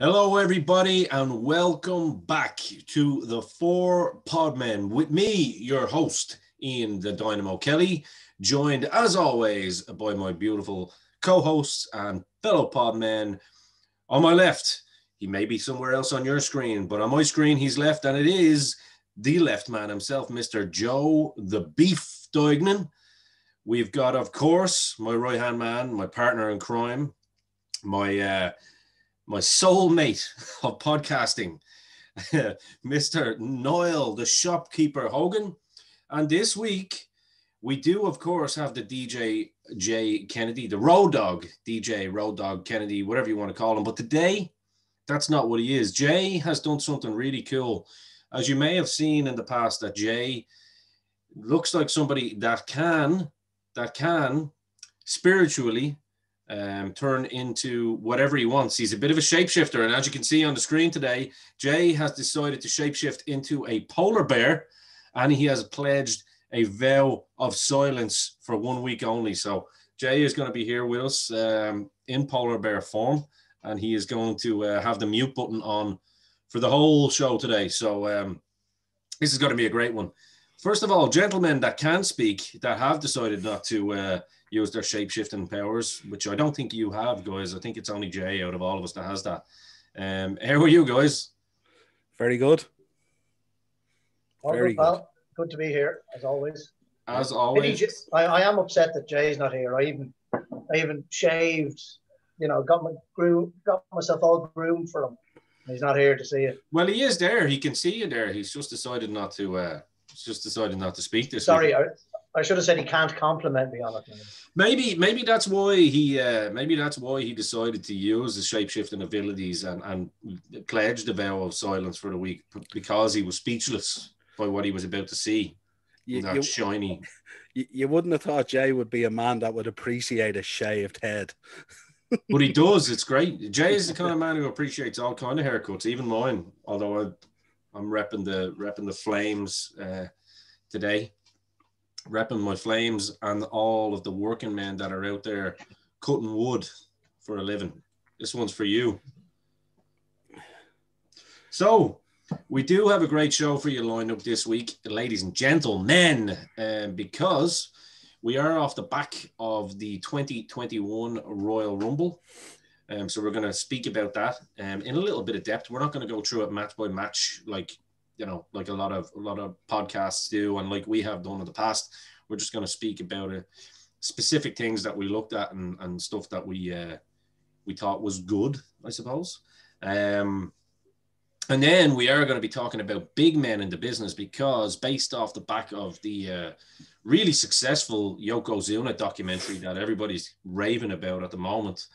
Hello, everybody, and welcome back to the Four Podmen with me, your host, Ian the Dynamo Kelly, joined as always by my beautiful co-hosts and fellow Podmen. On my left, he may be somewhere else on your screen, but on my screen, he's left, and it is the left man himself, Mr. Joe the Beef Duignan. We've got, of course, my right-hand man, my partner in crime, my soulmate of podcasting, Mr. Noel, the shopkeeper Hogan. And this week, we do, of course, have the DJ J. Kennedy, the Road Dog, DJ Road Dog Kennedy, whatever you want to call him. But today, that's not what he is. Jay has done something really cool. As you may have seen in the past, that Jay looks like somebody that can spiritually turn into whatever he wants. He's a bit of a shapeshifter, and as you can see on the screen today, Jay has decided to shapeshift into a polar bear, and he has pledged a vow of silence for 1 week only. So Jay is going to be here with us in polar bear form, and he is going to have the mute button on for the whole show today. So this is going to be a great one. First of all, gentlemen that can speak, that have decided not to use their shape-shifting powers, which I don't think you have, guys. I think it's only Jay out of all of us that has that. How are you, guys? Very good. Very good. Good to be here, as always. As always. I am upset that Jay's not here. I even shaved, got myself all groomed for him. He's not here to see it. Well, he is there. He can see you there. He's just decided not to. Speak this. Sorry, I should have said he can't compliment me on it. Maybe that's why he decided to use his shape-shifting abilities and pledged a vow of silence for the week, because he was speechless by what he was about to see. Shiny. You wouldn't have thought Jay would be a man that would appreciate a shaved head. But he does. It's great. Jay is the kind of man who appreciates all kind of haircuts, even mine. Although I'm repping the flames today. Repping my flames and all of the working men that are out there cutting wood for a living. This one's for you. So we do have a great show for you lined up this week, ladies and gentlemen, because we are off the back of the 2021 Royal Rumble. So we're going to speak about that in a little bit of depth. We're not going to go through it match by match like a lot of podcasts do, and like we have done in the past. We're just going to speak about specific things that we looked at and stuff that we thought was good, I suppose. And then we are going to be talking about big men in the business, because based off the back of the really successful Yokozuna documentary that everybody's raving about at the moment,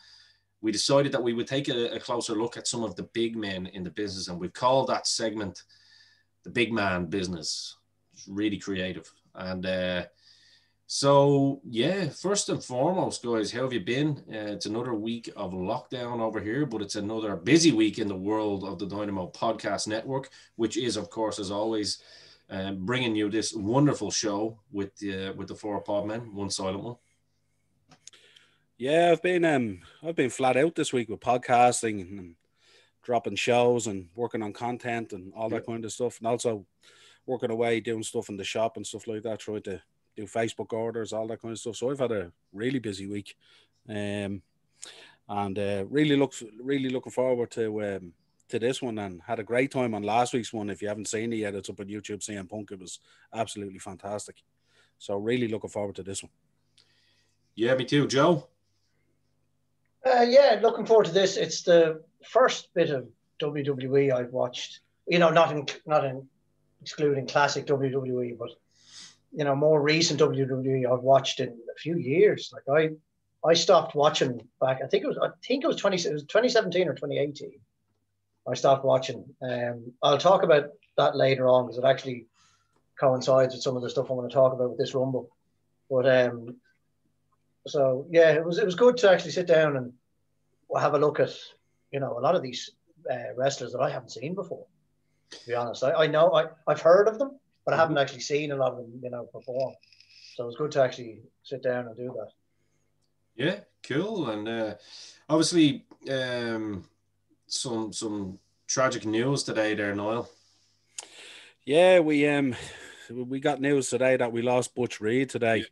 we decided that we would take a closer look at some of the big men in the business, and we've called that segment the Big Man Business. It's really creative. And so, yeah, first and foremost, guys, how have you been? It's another week of lockdown over here, but it's another busy week in the world of the Dynamo Podcast Network, which is, of course, as always, bringing you this wonderful show with the Four Podmen, one silent one. Yeah, I've been flat out this week with podcasting and dropping shows and working on content and all that kind of stuff, and also working away doing stuff in the shop and stuff like that, trying to do Facebook orders, all that kind of stuff. So I've had a really busy week, and really looking forward to this one, and had a great time on last week's one. If you haven't seen it yet, it's up on YouTube. CM Punk, it was absolutely fantastic. So really looking forward to this one. Yeah, me too, Joe. Yeah, looking forward to this. It's the first bit of WWE I've watched. Not in excluding classic WWE, but more recent WWE I've watched in a few years. Like I stopped watching back. I think it was 2017 or 2018. I stopped watching. I'll talk about that later on, because it actually coincides with some of the stuff I want to talk about with this Rumble. But so yeah, it was good to actually sit down and have a look at a lot of these wrestlers that I haven't seen before. To be honest, I know I've heard of them, but I haven't actually seen a lot of them perform. So it was good to actually sit down and do that. Yeah, cool. And obviously some tragic news today there, Niall. Yeah, we got news today that we lost Butch Reed today.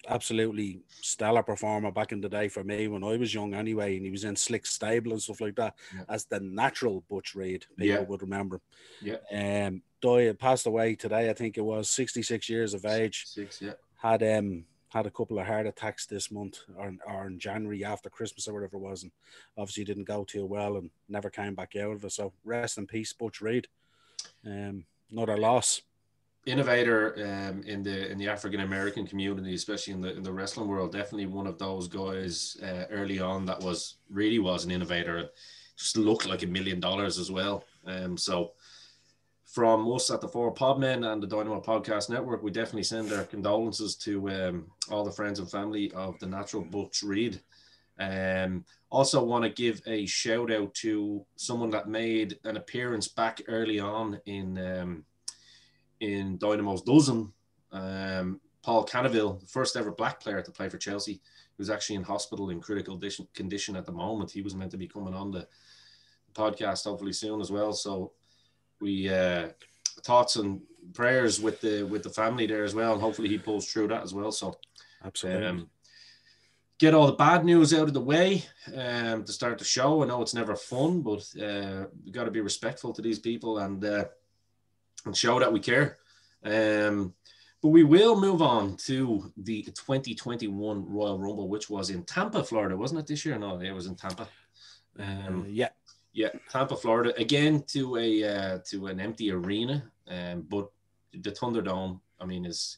Absolutely stellar performer back in the day for me when I was young anyway, and he was in Slick Stable and stuff like that as the natural Butch Reed, people would remember. Passed away today, I think it was 66 years of age. Had a couple of heart attacks this month or in January after Christmas or whatever it was, and obviously didn't go too well and never came back out of it. So rest in peace, Butch Reed. Another loss. Innovator in the African American community, especially in the wrestling world. Definitely one of those guys early on that was an innovator. Just looked like $1 million as well. So from us at the Four Podmen and the Dynamo Podcast Network, we definitely send our condolences to all the friends and family of the natural Butch Reed. Also want to give a shout out to someone that made an appearance back early on in Dynamo's dozen, Paul Canaville, the first ever black player to play for Chelsea, who's actually in hospital in critical condition at the moment. He was meant to be coming on the podcast hopefully soon as well. So we thoughts and prayers with the family there as well, and hopefully he pulls through that as well. So absolutely. Get all the bad news out of the way to start the show. I know it's never fun, but we got to be respectful to these people and show that we care. But we will move on to the 2021 Royal Rumble, which was in Tampa, Florida, wasn't it this year? No, it was in Tampa. Tampa, Florida, again to an empty arena. But the Thunderdome, I mean, has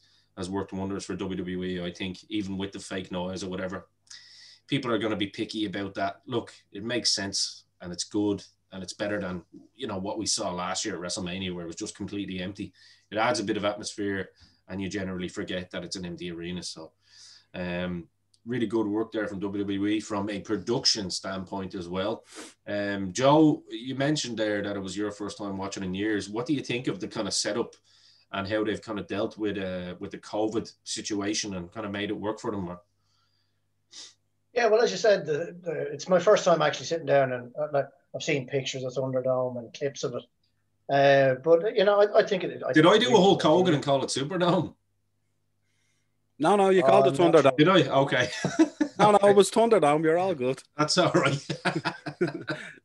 worked wonders for WWE. I think even with the fake noise or whatever, people are going to be picky about that. Look, it makes sense and it's good. And it's better than, what we saw last year at WrestleMania, where it was just completely empty. It adds a bit of atmosphere, and you generally forget that it's an empty arena. So, really good work there from WWE from a production standpoint as well. Joe, you mentioned there that it was your first time watching in years. What do you think of the kind of setup and how they've kind of dealt with the COVID situation and kind of made it work for them? Yeah, well, as you said, it's my first time actually sitting down and I've seen pictures of Thunderdome and clips of it. But, I think it... Did I do a Hulk Hogan and call it Superdome? No, you called it Thunderdome. Did I? Okay. No, it was Thunderdome. You're all good. That's all right.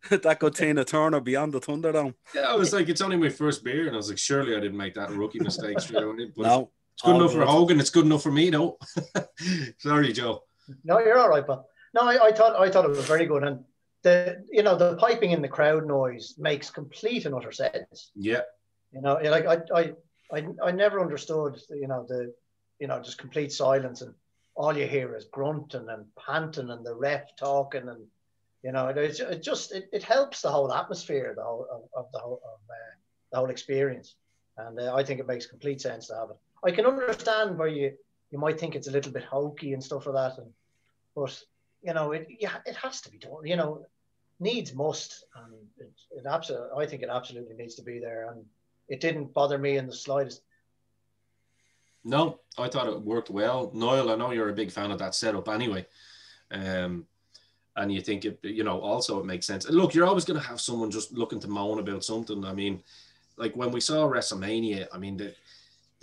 That got Tina Turner beyond the Thunderdome. Yeah, I was like, it's only my first beer. And I was like, surely I didn't make that rookie mistake straight away. But no. It's good enough for Hogan. It's good enough for me, though. Sorry, Joe. No, you're all right, but no, I thought it was very good. And the piping in the crowd noise makes complete and utter sense. Yeah. I never understood, just complete silence and all you hear is grunting and panting and the ref talking and, it helps the whole atmosphere, the whole experience. And I think it makes complete sense to have it. I can understand where you might think it's a little bit hokey and stuff like that. But it has to be done, needs must. And I think it absolutely needs to be there. And it didn't bother me in the slightest. No, I thought it worked well. Niall, I know you're a big fan of that setup anyway. And you think also it makes sense. And look, you're always going to have someone just looking to moan about something. I mean, like when we saw WrestleMania, I mean, the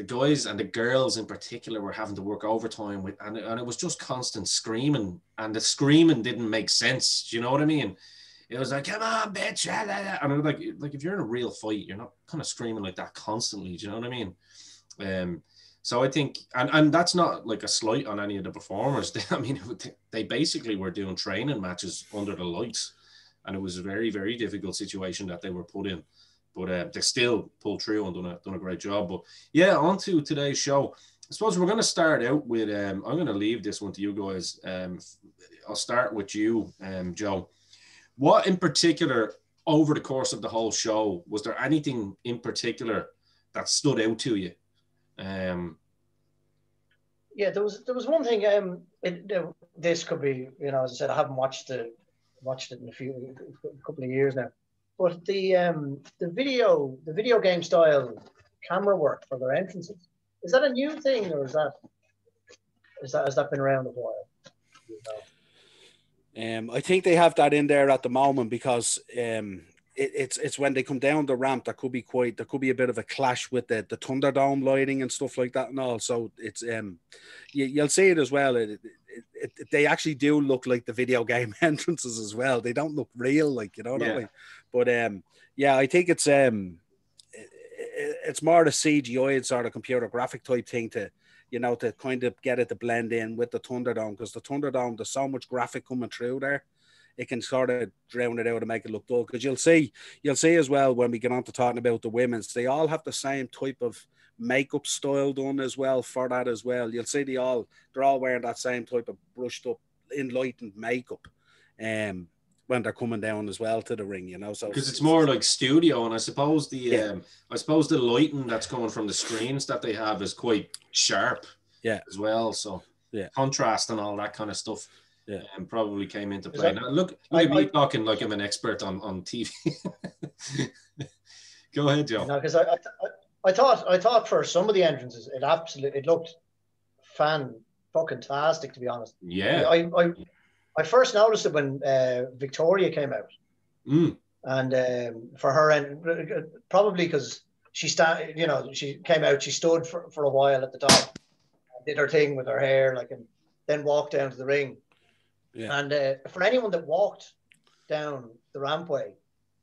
guys and the girls in particular were having to work overtime and it was just constant screaming, and the screaming didn't make sense. Do you know what I mean? It was like, come on, bitch. And I'm like if you're in a real fight, you're not kind of screaming like that constantly. Do you know what I mean? So I think, and that's not like a slight on any of the performers. They basically were doing training matches under the lights, and it was a very, very difficult situation that they were put in. But they still pulled through and done a great job. But yeah, on to today's show. I suppose we're going to start out with, I'm going to leave this one to you guys. I'll start with you, Joe. What in particular, over the course of the whole show, was there anything in particular that stood out to you? Yeah, there was one thing. This could be, as I said, I haven't watched it in a couple of years now. But the video game style camera work for their entrances, is that a new thing, or has that been around a while? I think they have that in there at the moment because it's when they come down the ramp there could be a bit of a clash with the Thunderdome lighting and stuff like that and all. So it's you'll see it as well. They actually do look like the video game entrances as well. They don't look real, like, you know that way. But yeah, I think it's more the CGI sort of computer graphic type thing to kind of get it to blend in with the Thunderdome, because the Thunderdome, there's so much graphic coming through there, it can sort of drown it out and make it look dull. Because you'll see as well when we get on to talking about the women's, they all have the same type of makeup style done as well for that as well. You'll see they're all wearing that same type of brushed up, enlightened makeup. When they're coming down as well to the ring, so because it's more like studio, and I suppose the lighting that's coming from the screens that they have is quite sharp, as well. So contrast and all that kind of stuff, and probably came into play. Now, look at me talking like I'm an expert on TV. Go ahead, Joe. Because I thought for some of the entrances it looked fucking-tastic, to be honest. Yeah. I first noticed it when Victoria came out, and for her, and probably because she came out, she stood for a while at the top, did her thing with her hair, and then walked down to the ring. Yeah. And for anyone that walked down the rampway,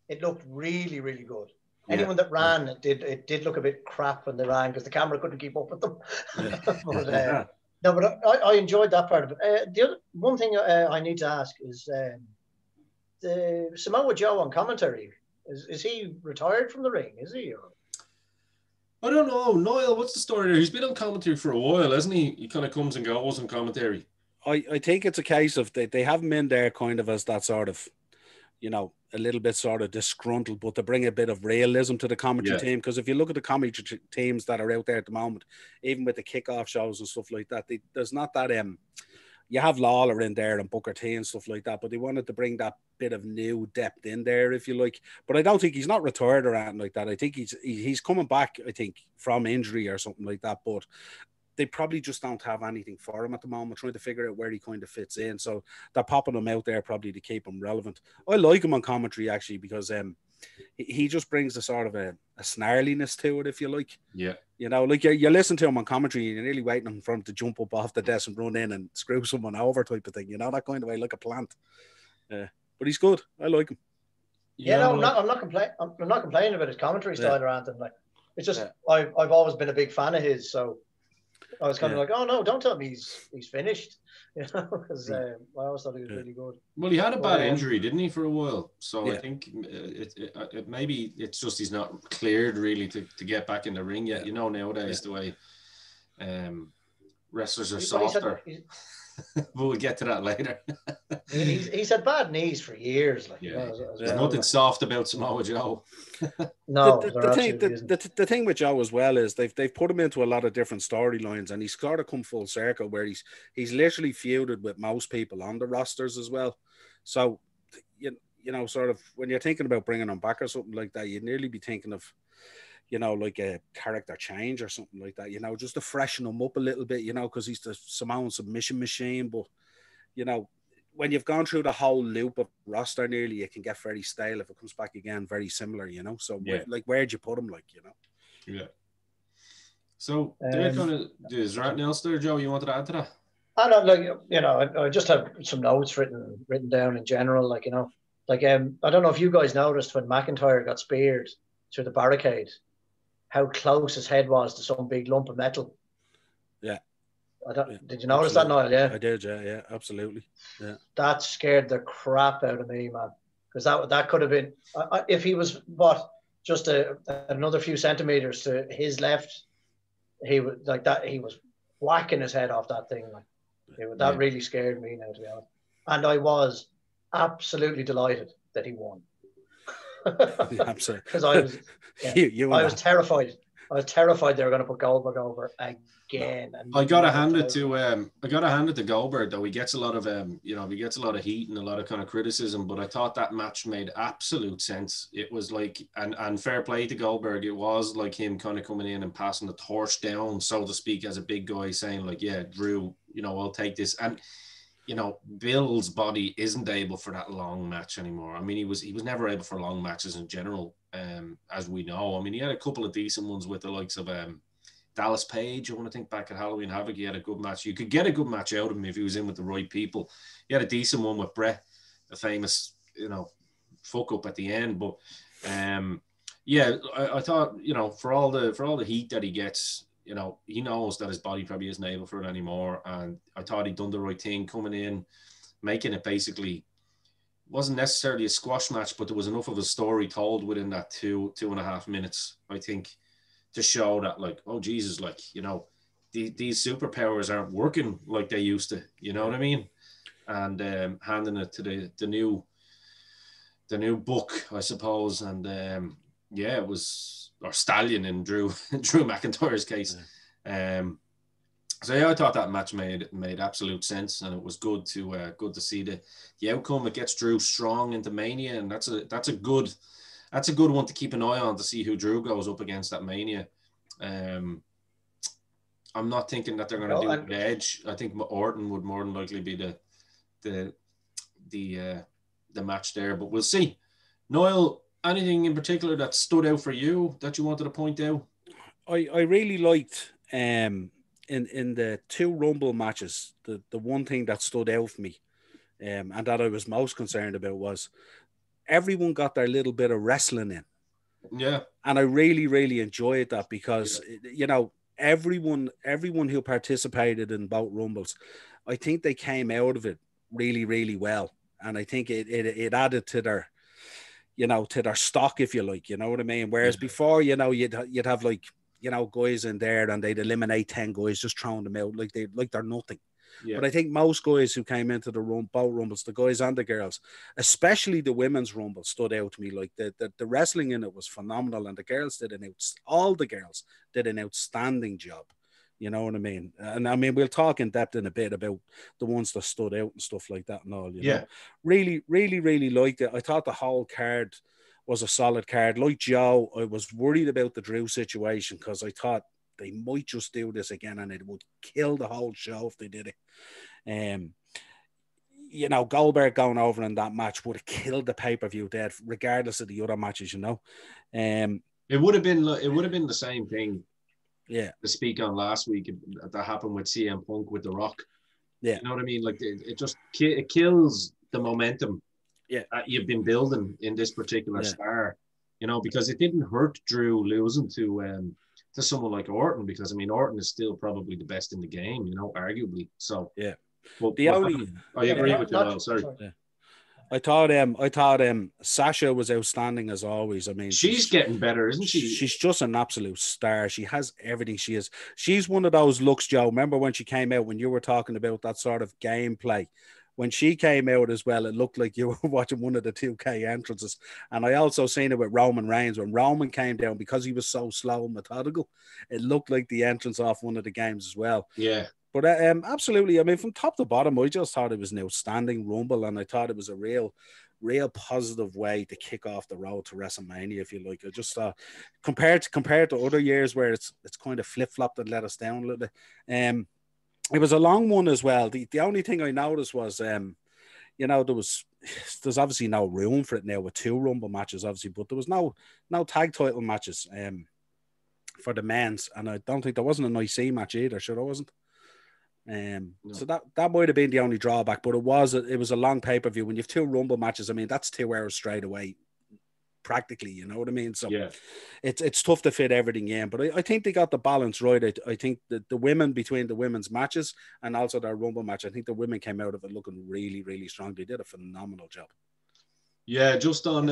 it looked really, really good. Anyone that ran, it did look a bit crap when they ran because the camera couldn't keep up with them. Yeah. No, but I enjoyed that part of it. The other one thing I need to ask is the Samoa Joe on commentary. Is he retired from the ring? Is he? Or? I don't know. Niall, what's the story there? He's been on commentary for a while, hasn't he? He kind of comes and goes on commentary. I think it's a case of they have him in there kind of as that sort of, a little bit sort of disgruntled, but to bring a bit of realism to the commentary team. Because if you look at the commentary teams that are out there at the moment, even with the kickoff shows and stuff like that, there's not that you have Lawler in there and Booker T and stuff like that, but they wanted to bring that bit of new depth in there, if you like. But I don't think he's not retired or anything like that. I think he's coming back, I think, from injury or something like that. But they probably just don't have anything for him at the moment, trying to figure out where he kind of fits in. So they're popping him out there probably to keep him relevant. I like him on commentary, actually, because he just brings a sort of a snarliness to it, if you like. Yeah. You listen to him on commentary and you're nearly waiting for him to jump up off the desk and run in and screw someone over type of thing, that kind of way, like a plant. But he's good. I like him. I'm not complaining about his commentary style or anything. It's just I've always been a big fan of his, so I was kind of like, oh no, don't tell me he's finished, because I always thought he was really good. Well, he had a bad injury, didn't he, for a while? So I think it maybe it's just he's not cleared really to get back in the ring yet. Nowadays the way wrestlers are softer. But we'll get to that later. he's had bad knees for years. There's nothing soft about Samoa Joe. No, the thing with Joe as well is they've put him into a lot of different storylines, and he's sort of come full circle where he's literally feuded with most people on the rosters as well. So sort of when you're thinking about bringing him back or something like that, you'd nearly be thinking of like a character change or something like that, just to freshen him up a little bit, because he's the Samoan submission machine. But, when you've gone through the whole loop of roster nearly, it can get very stale if it comes back again, very similar, So, where'd you put him, Yeah. So, is there anything else there, Joe, you wanted to add to that? I don't, I just have some notes written down in general, I don't know if you guys noticed when McIntyre got speared through the barricade, how close his head was to some big lump of metal. Yeah. Did you notice that, Niall? Yeah. I did, yeah, absolutely. Yeah. That scared the crap out of me, man. Because that could have been, if he was, just another few centimeters to his left, he was whacking his head off that thing. That really scared me now, to be honest. And I was absolutely delighted that he won. Absolutely. Because I was terrified. I was terrified they were going to put Goldberg over again. And I gotta hand it to Goldberg, though. He gets a lot of heat and a lot of kind of criticism, but I thought that match made absolute sense. It was like, and fair play to Goldberg, it was like him kind of coming in and passing the torch down, so to speak, as a big guy, saying like, yeah, Drew, I'll take this. And you know, Bill's body isn't able for that long match anymore. I mean, he was never able for long matches in general, as we know. I mean, he had a couple of decent ones with the likes of Dallas Page. I want to think back at Halloween Havoc. He had a good match. You could get a good match out of him if he was in with the right people. He had a decent one with Brett, the famous, you know, fuck up at the end. But yeah, I thought, you know, for all the heat that he gets, you know, he knows that his body probably isn't able for it anymore. And I thought he'd done the right thing coming in, making it basically, wasn't necessarily a squash match, but there was enough of a story told within that 2.5 minutes, I think, to show that, like, oh Jesus, like, you know, these superpowers aren't working like they used to, you know what I mean? And handing it to the new book, I suppose. And yeah, it was, or Stallion in Drew McIntyre's case. Yeah. So yeah, I thought that match made absolute sense, and it was good to see the outcome. It gets Drew strong into Mania, and that's a good one to keep an eye on, to see who Drew goes up against at Mania. I'm not thinking that they're going to do it with Edge. I think Orton would more than likely be the match there, but we'll see. Noel, anything in particular that stood out for you that you wanted to point out? I really liked in the two Rumble matches, the one thing that stood out for me, and that I was most concerned about, was everyone got their little bit of wrestling in. Yeah. And I really, really enjoyed that, because, you know, everyone who participated in both Rumbles, I think they came out of it really, really well. And I think it added to their, you know, to their stock, if you like, you know what I mean? Whereas before, you know, you'd have like, you know, guys in there and they'd eliminate 10 guys, just throwing them out like they're nothing. Yeah. But I think most guys who came into the both Rumbles, the guys and the girls, especially the women's Rumble, stood out to me. Like the wrestling in it was phenomenal, and the girls all the girls did an outstanding job. You know what I mean? And I mean, we'll talk in depth in a bit about the ones that stood out and stuff like that and all. You know? Really, really, really liked it. I thought the whole card was a solid card. Like Joe, I was worried about the Drew situation, because I thought they might just do this again and it would kill the whole show if they did it. You know, Goldberg going over in that match would have killed the pay-per-view dead, regardless of the other matches, you know. It would have been the same thing. Yeah. To speak on last week, that happened with CM Punk with The Rock. Yeah. You know what I mean? Like it kills the momentum that you've been building in this particular star, you know, because it didn't hurt Drew losing to someone like Orton, because I mean, Orton is still probably the best in the game, you know, arguably. So yeah. Well, I agree with you. Well, sorry. Yeah. I thought Sasha was outstanding as always. I mean, she's getting better, isn't she? She's just an absolute star. She has everything. She's one of those looks, Joe. Remember when she came out, when you were talking about that sort of gameplay? When she came out as well, it looked like you were watching one of the 2K entrances. And I also seen it with Roman Reigns. When Roman came down, because he was so slow and methodical, it looked like the entrance off one of the games as well. Yeah. But absolutely, I mean, from top to bottom, I just thought it was an outstanding Rumble, and I thought it was a real positive way to kick off the road to WrestleMania, if you like. I just thought, compared to other years where it's kind of flip-flopped and let us down a little bit, it was a long one as well. The only thing I noticed was, you know, there's obviously no room for it now with two Rumble matches, obviously, but there was no tag title matches for the men's, and I don't think there wasn't an IC match either. Sure, there wasn't. No. So that might have been the only drawback, but it was a long pay-per-view. When you have two Rumble matches, I mean, that's 2 hours straight away, practically, you know what I mean? So it's tough to fit everything in, but I think they got the balance right. I think that the women, between the women's matches and also their Rumble match, I think the women came out of it looking really, really strong. They did a phenomenal job. Yeah, just on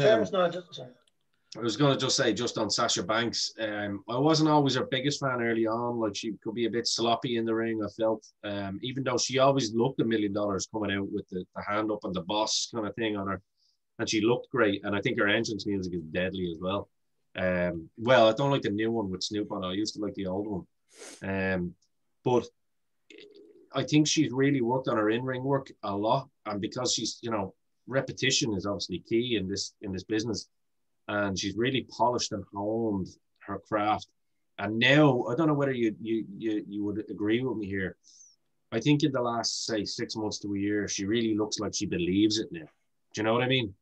I was going to just say, just on Sasha Banks, I wasn't always her biggest fan early on. Like, she could be a bit sloppy in the ring, I felt. Even though she always looked $1 million coming out with the hand up and the boss kind of thing on her. And she looked great. And I think her entrance music is deadly as well. Well, I don't like the new one with Snoop on it. I used to like the old one. But I think she's really worked on her in-ring work a lot. And because she's, you know, repetition is obviously key in this business. And she's really polished and honed her craft. And now, I don't know whether you would agree with me here. I think in the last, say, 6 months to a year, she really looks like she believes it now. Do you know what I mean?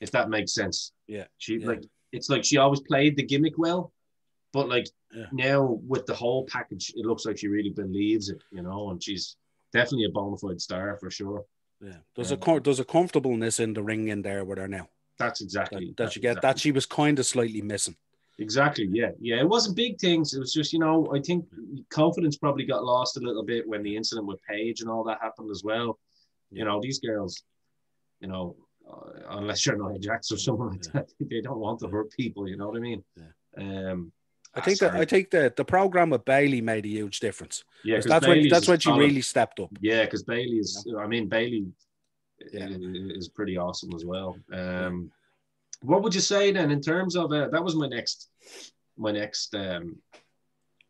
If that makes sense. Yeah. Like, it's like she always played the gimmick well, but like now with the whole package, it looks like she really believes it, you know, and she's definitely a bona fide star for sure. Yeah. There's a comfortableness in the ring in there with her now. That's exactly that she was kind of slightly missing. Exactly. Yeah. It wasn't big things. It was just, you know, I think confidence probably got lost a little bit when the incident with Paige and all that happened as well. You know, these girls, you know, unless you're Nia Jax or someone like that, they don't want to hurt people. You know what I mean? Yeah. I think the program with Bailey made a huge difference. Yeah, that's when she really stepped up. Yeah, because Bailey is. I mean, Bailey is pretty awesome as well. What would you say then in terms of that was my next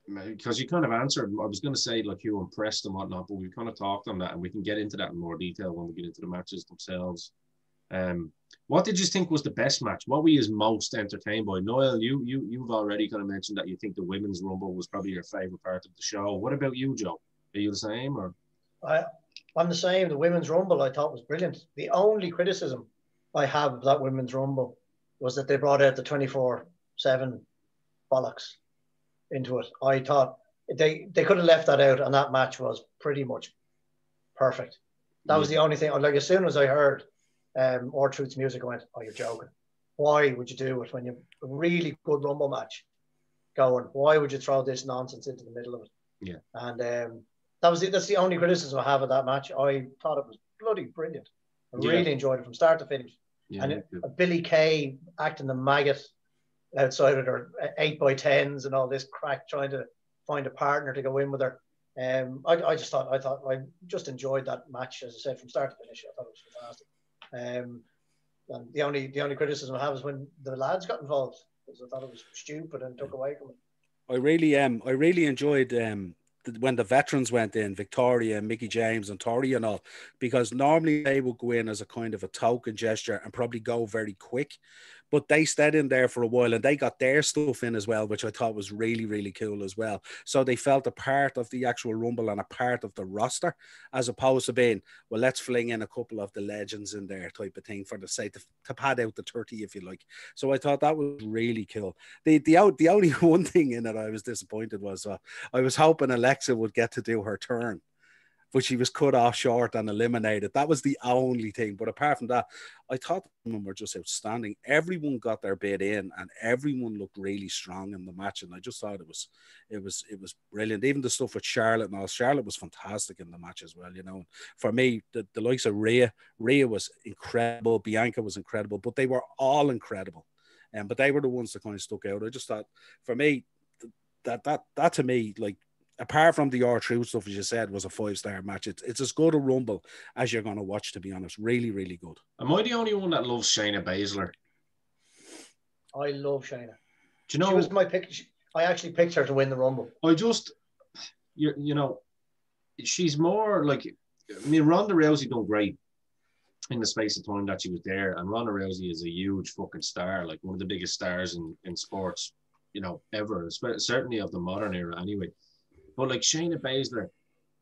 because you kind of answered. I was going to say like you impressed and whatnot, but we kind of talked on that, and we can get into that in more detail when we get into the matches themselves. What did you think was the best match? What were you most entertained by? Noel, you've already kind of mentioned that you think the women's rumble was probably your favorite part of the show. What about you, Joe? Are you the same or? I'm the same. The women's rumble I thought was brilliant. The only criticism I have of that women's rumble was that they brought out the 24/7 bollocks into it. I thought they could have left that out, and that match was pretty much perfect. That was the only thing. Like as soon as I heard R-Truth's music, I went, "Oh, you're joking! Why would you do it when you have a really good rumble match going? Why would you throw this nonsense into the middle of it?" Yeah. And that's the only criticism I have of that match. I thought it was bloody brilliant. I really enjoyed it from start to finish. Yeah, and Billy Kay acting the maggot outside of her 8x10s and all this crack, trying to find a partner to go in with her. I just enjoyed that match, as I said, from start to finish. I thought it was fantastic. And the only criticism I have is when the lads got involved, because I thought it was stupid and took away from it. I really enjoyed when the veterans went in, Victoria, Mickey James and Tori and all, because normally they would go in as a kind of a token gesture and probably go very quick, but they stayed in there for a while and they got their stuff in as well, which I thought was really, really cool as well. So they felt a part of the actual Rumble and a part of the roster, as opposed to being, well, let's fling in a couple of the legends in there type of thing for the sake to pad out the 30, if you like. So I thought that was really cool. The only one thing in it I was disappointed was I was hoping Alexa would get to do her turn, but she was cut off short and eliminated. That was the only thing. But apart from that, I thought the women were just outstanding. Everyone got their bid in and everyone looked really strong in the match. And I just thought it was brilliant. Even the stuff with Charlotte and all. Charlotte was fantastic in the match as well, you know. For me, the likes of Rhea was incredible. Bianca was incredible, but they were all incredible. But they were the ones that kind of stuck out. I just thought, for me, that to me, like, apart from the R-Truth stuff, as you said, was a 5-star match. It's as good a Rumble as you're going to watch, to be honest. Really, really good. Am I the only one that loves Shayna Baszler? I love Shayna. Do you know? She was my pick. I actually picked her to win the Rumble. I just, you know, she's more like, I mean, Ronda Rousey done great in the space of time that she was there. And Ronda Rousey is a huge fucking star, like one of the biggest stars in sports, you know, ever, certainly of the modern era anyway. But like Shayna Baszler,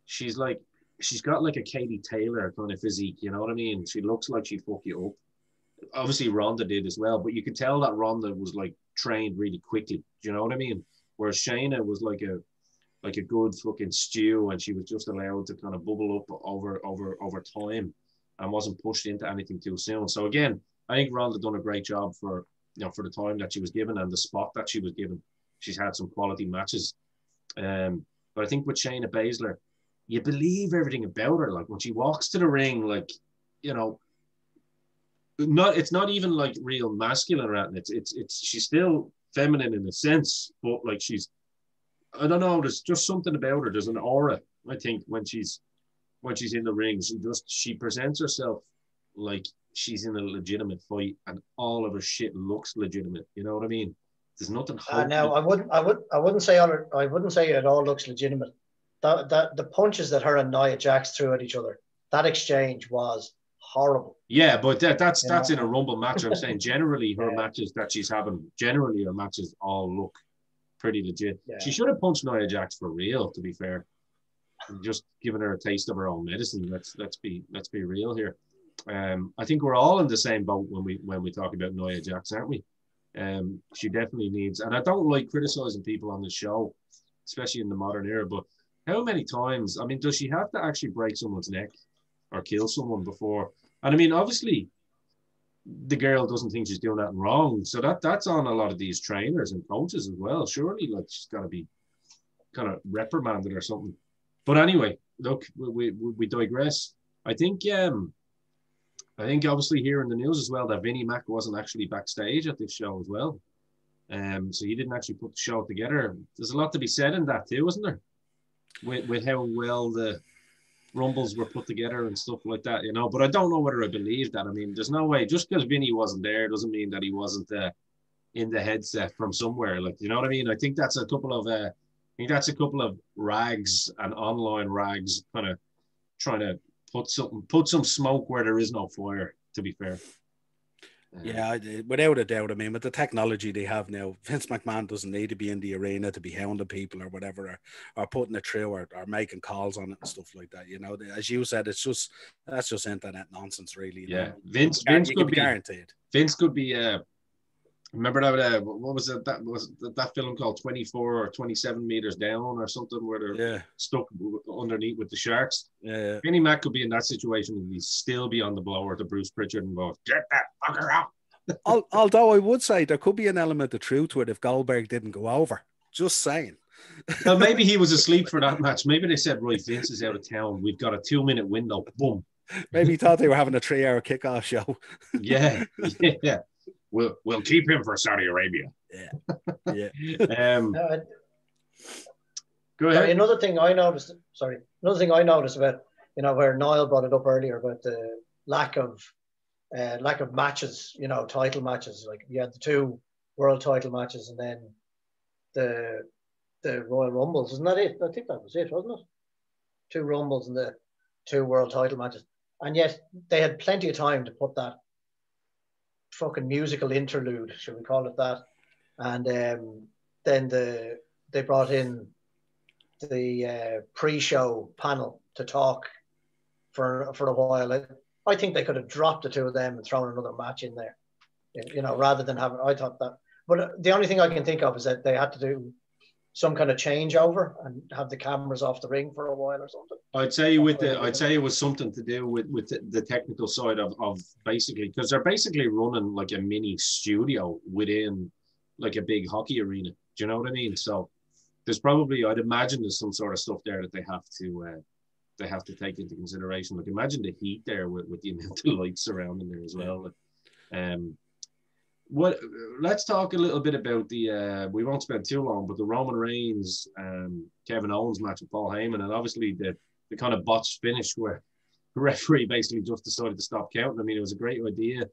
she's got like a Katie Taylor kind of physique, you know what I mean? She looks like she'd fuck you up. Obviously Ronda did as well, but you could tell that Ronda was like trained really quickly. Do you know what I mean? Whereas Shayna was like a good fucking stew, and she was just allowed to kind of bubble up over time and wasn't pushed into anything too soon. So again, I think Ronda done a great job for the time that she was given and the spot that she was given. She's had some quality matches. But I think with Shayna Baszler, you believe everything about her. Like when she walks to the ring, like, you know, it's not even like real masculine around it. It's she's still feminine in a sense, but like I don't know, there's just something about her. There's an aura, I think, when she's in the ring. She presents herself like she's in a legitimate fight, and all of her shit looks legitimate. You know what I mean? There's nothing. No, I wouldn't say it all looks legitimate. The punches that her and Nia Jax threw at each other, that exchange was horrible. Yeah, but that's in a Rumble match. I'm saying generally her matches that she's having, generally her matches all look pretty legit. Yeah. She should have punched Nia Jax for real, to be fair. just giving her a taste of her own medicine. Let's be real here. I think we're all in the same boat when we talk about Nia Jax, aren't we? She definitely needs, and I don't like criticizing people on the show, especially in the modern era, but how many times, I mean, does she have to actually break someone's neck or kill someone before? And I mean, obviously, the girl doesn't think she's doing that wrong. So that's on a lot of these trainers and coaches as well. Surely, like, she's got to be kind of reprimanded or something. But anyway, look, we digress. I think obviously here in the news as well that Vinnie Mac wasn't actually backstage at this show as well. So he didn't actually put the show together. There's a lot to be said in that too, isn't there? With how well the Rumbles were put together and stuff like that, you know. But I don't know whether I believe that. I mean, there's no way. Just because Vinny wasn't there doesn't mean that he wasn't in the headset from somewhere. Like, you know what I mean? I think that's a couple of rags and online rags kind of trying to put some smoke where there is no fire. To be fair. Yeah, without a doubt. I mean, with the technology they have now, Vince McMahon doesn't need to be in the arena to be hounding people or whatever, or putting it through or making calls on it and stuff like that. You know, as you said, that's just internet nonsense, really. Yeah, know? Vince could be guaranteed. Vince could be. Remember that? What was it? That was that film called 24 or 27 meters down or something where they're stuck underneath with the sharks. Yeah. Vinnie Mac could be in that situation and he'd still be on the blower to Bruce Pritchard and go, "Get that fucker out." Although I would say there could be an element of truth to it if Goldberg didn't go over. Just saying. Well, maybe he was asleep for that match. Maybe they said, right, Vince is out of town. We've got a 2-minute window. Boom. Maybe he thought they were having a 3-hour kickoff show. Yeah. We'll keep him for Saudi Arabia. Yeah. Go ahead. Another thing I noticed about, you know, where Niall brought it up earlier about the lack of matches, you know, title matches. Like, you had the 2 world title matches and then the Royal Rumbles. Isn't that it? I think that was it, wasn't it? 2 Rumbles and the 2 world title matches. And yet they had plenty of time to put that fucking musical interlude, should we call it that? And then they brought in the pre-show panel to talk for a while. I think they could have dropped the 2 of them and thrown another match in there, you know, rather than having. I thought that, but the only thing I can think of is that they had to do some kind of changeover and have the cameras off the ring for a while or something. I'd say it was something to do with the technical side of basically, because they're basically running like a mini studio within like a big hockey arena. Do you know what I mean? So there's probably, I'd imagine there's some sort of stuff there that they have to take into consideration. Like, imagine the heat there with the amount of lights surrounding there as well. Let's talk a little bit about the we won't spend too long, but the Roman Reigns Kevin Owens match with Paul Heyman, and obviously the kind of botched finish where the referee basically just decided to stop counting. I mean, it was a great idea,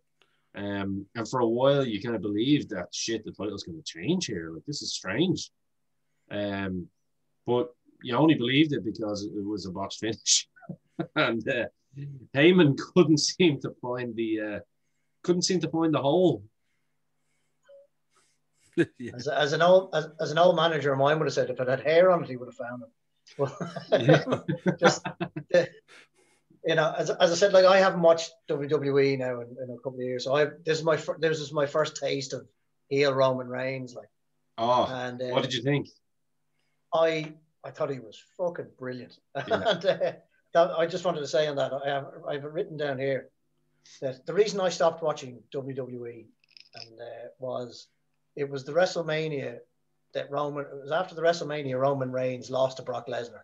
and for a while you kind of believed that the title's going to change here. Like, this is strange, but you only believed it because it was a botched finish, and Heyman couldn't seem to find the hole. Yeah. As an old manager of mine would have said, if it had hair on it, he would have found it. Just you know, as I said, like, I haven't watched WWE now in a couple of years, so this is my first taste of heel Roman Reigns. Like, and what did you think? I thought he was fucking brilliant, and I just wanted to say on that, I have it written down here that the reason I stopped watching WWE and it was the WrestleMania it was after the WrestleMania Roman Reigns lost to Brock Lesnar.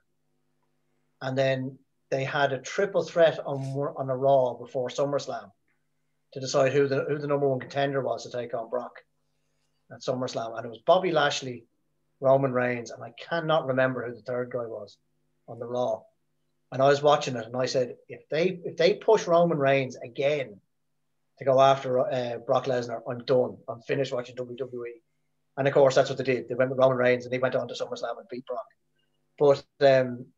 And then they had a triple threat on a Raw before SummerSlam to decide who the number 1 contender was to take on Brock at SummerSlam. And it was Bobby Lashley, Roman Reigns, and I cannot remember who the third guy was on the Raw. And I was watching it and I said, if they push Roman Reigns again to go after Brock Lesnar, I'm done. I'm finished watching WWE. And of course, that's what they did. They went with Roman Reigns and he went on to SummerSlam and beat Brock. But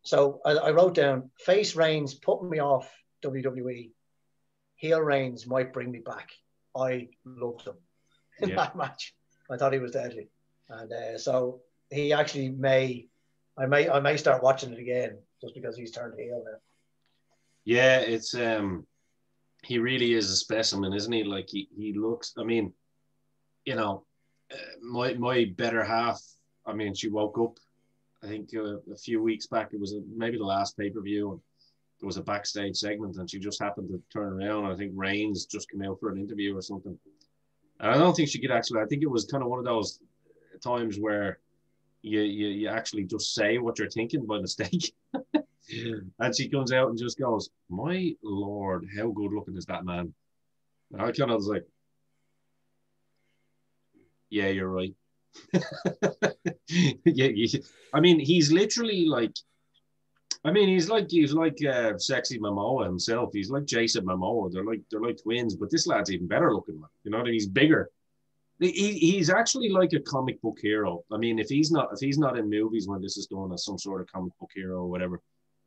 so I wrote down, face Reigns put me off WWE. Heel Reigns might bring me back. I loved him in that match. I thought he was deadly. And so he actually I may start watching it again just because he's turned heel now. Yeah, it's he really is a specimen, isn't he? Like he looks. I mean, you know, my better half. I mean, she woke up. I think a few weeks back. It was maybe the last pay-per-view, and there was a backstage segment, and she just happened to turn around. I think Reigns just came out for an interview or something. And I don't think she could actually. I think it was kind of one of those times where you actually just say what you're thinking by mistake. And she comes out and just goes, "My Lord, how good looking is that man?" And I kind of was like, "Yeah, you're right." Yeah, I mean, he's literally like, I mean, he's like sexy Momoa himself. He's like Jason Momoa. They're like twins, but this lad's even better looking, man. You know what I mean? He's bigger. He's actually like a comic book hero. I mean, if he's not in movies when this is done as some sort of comic book hero or whatever,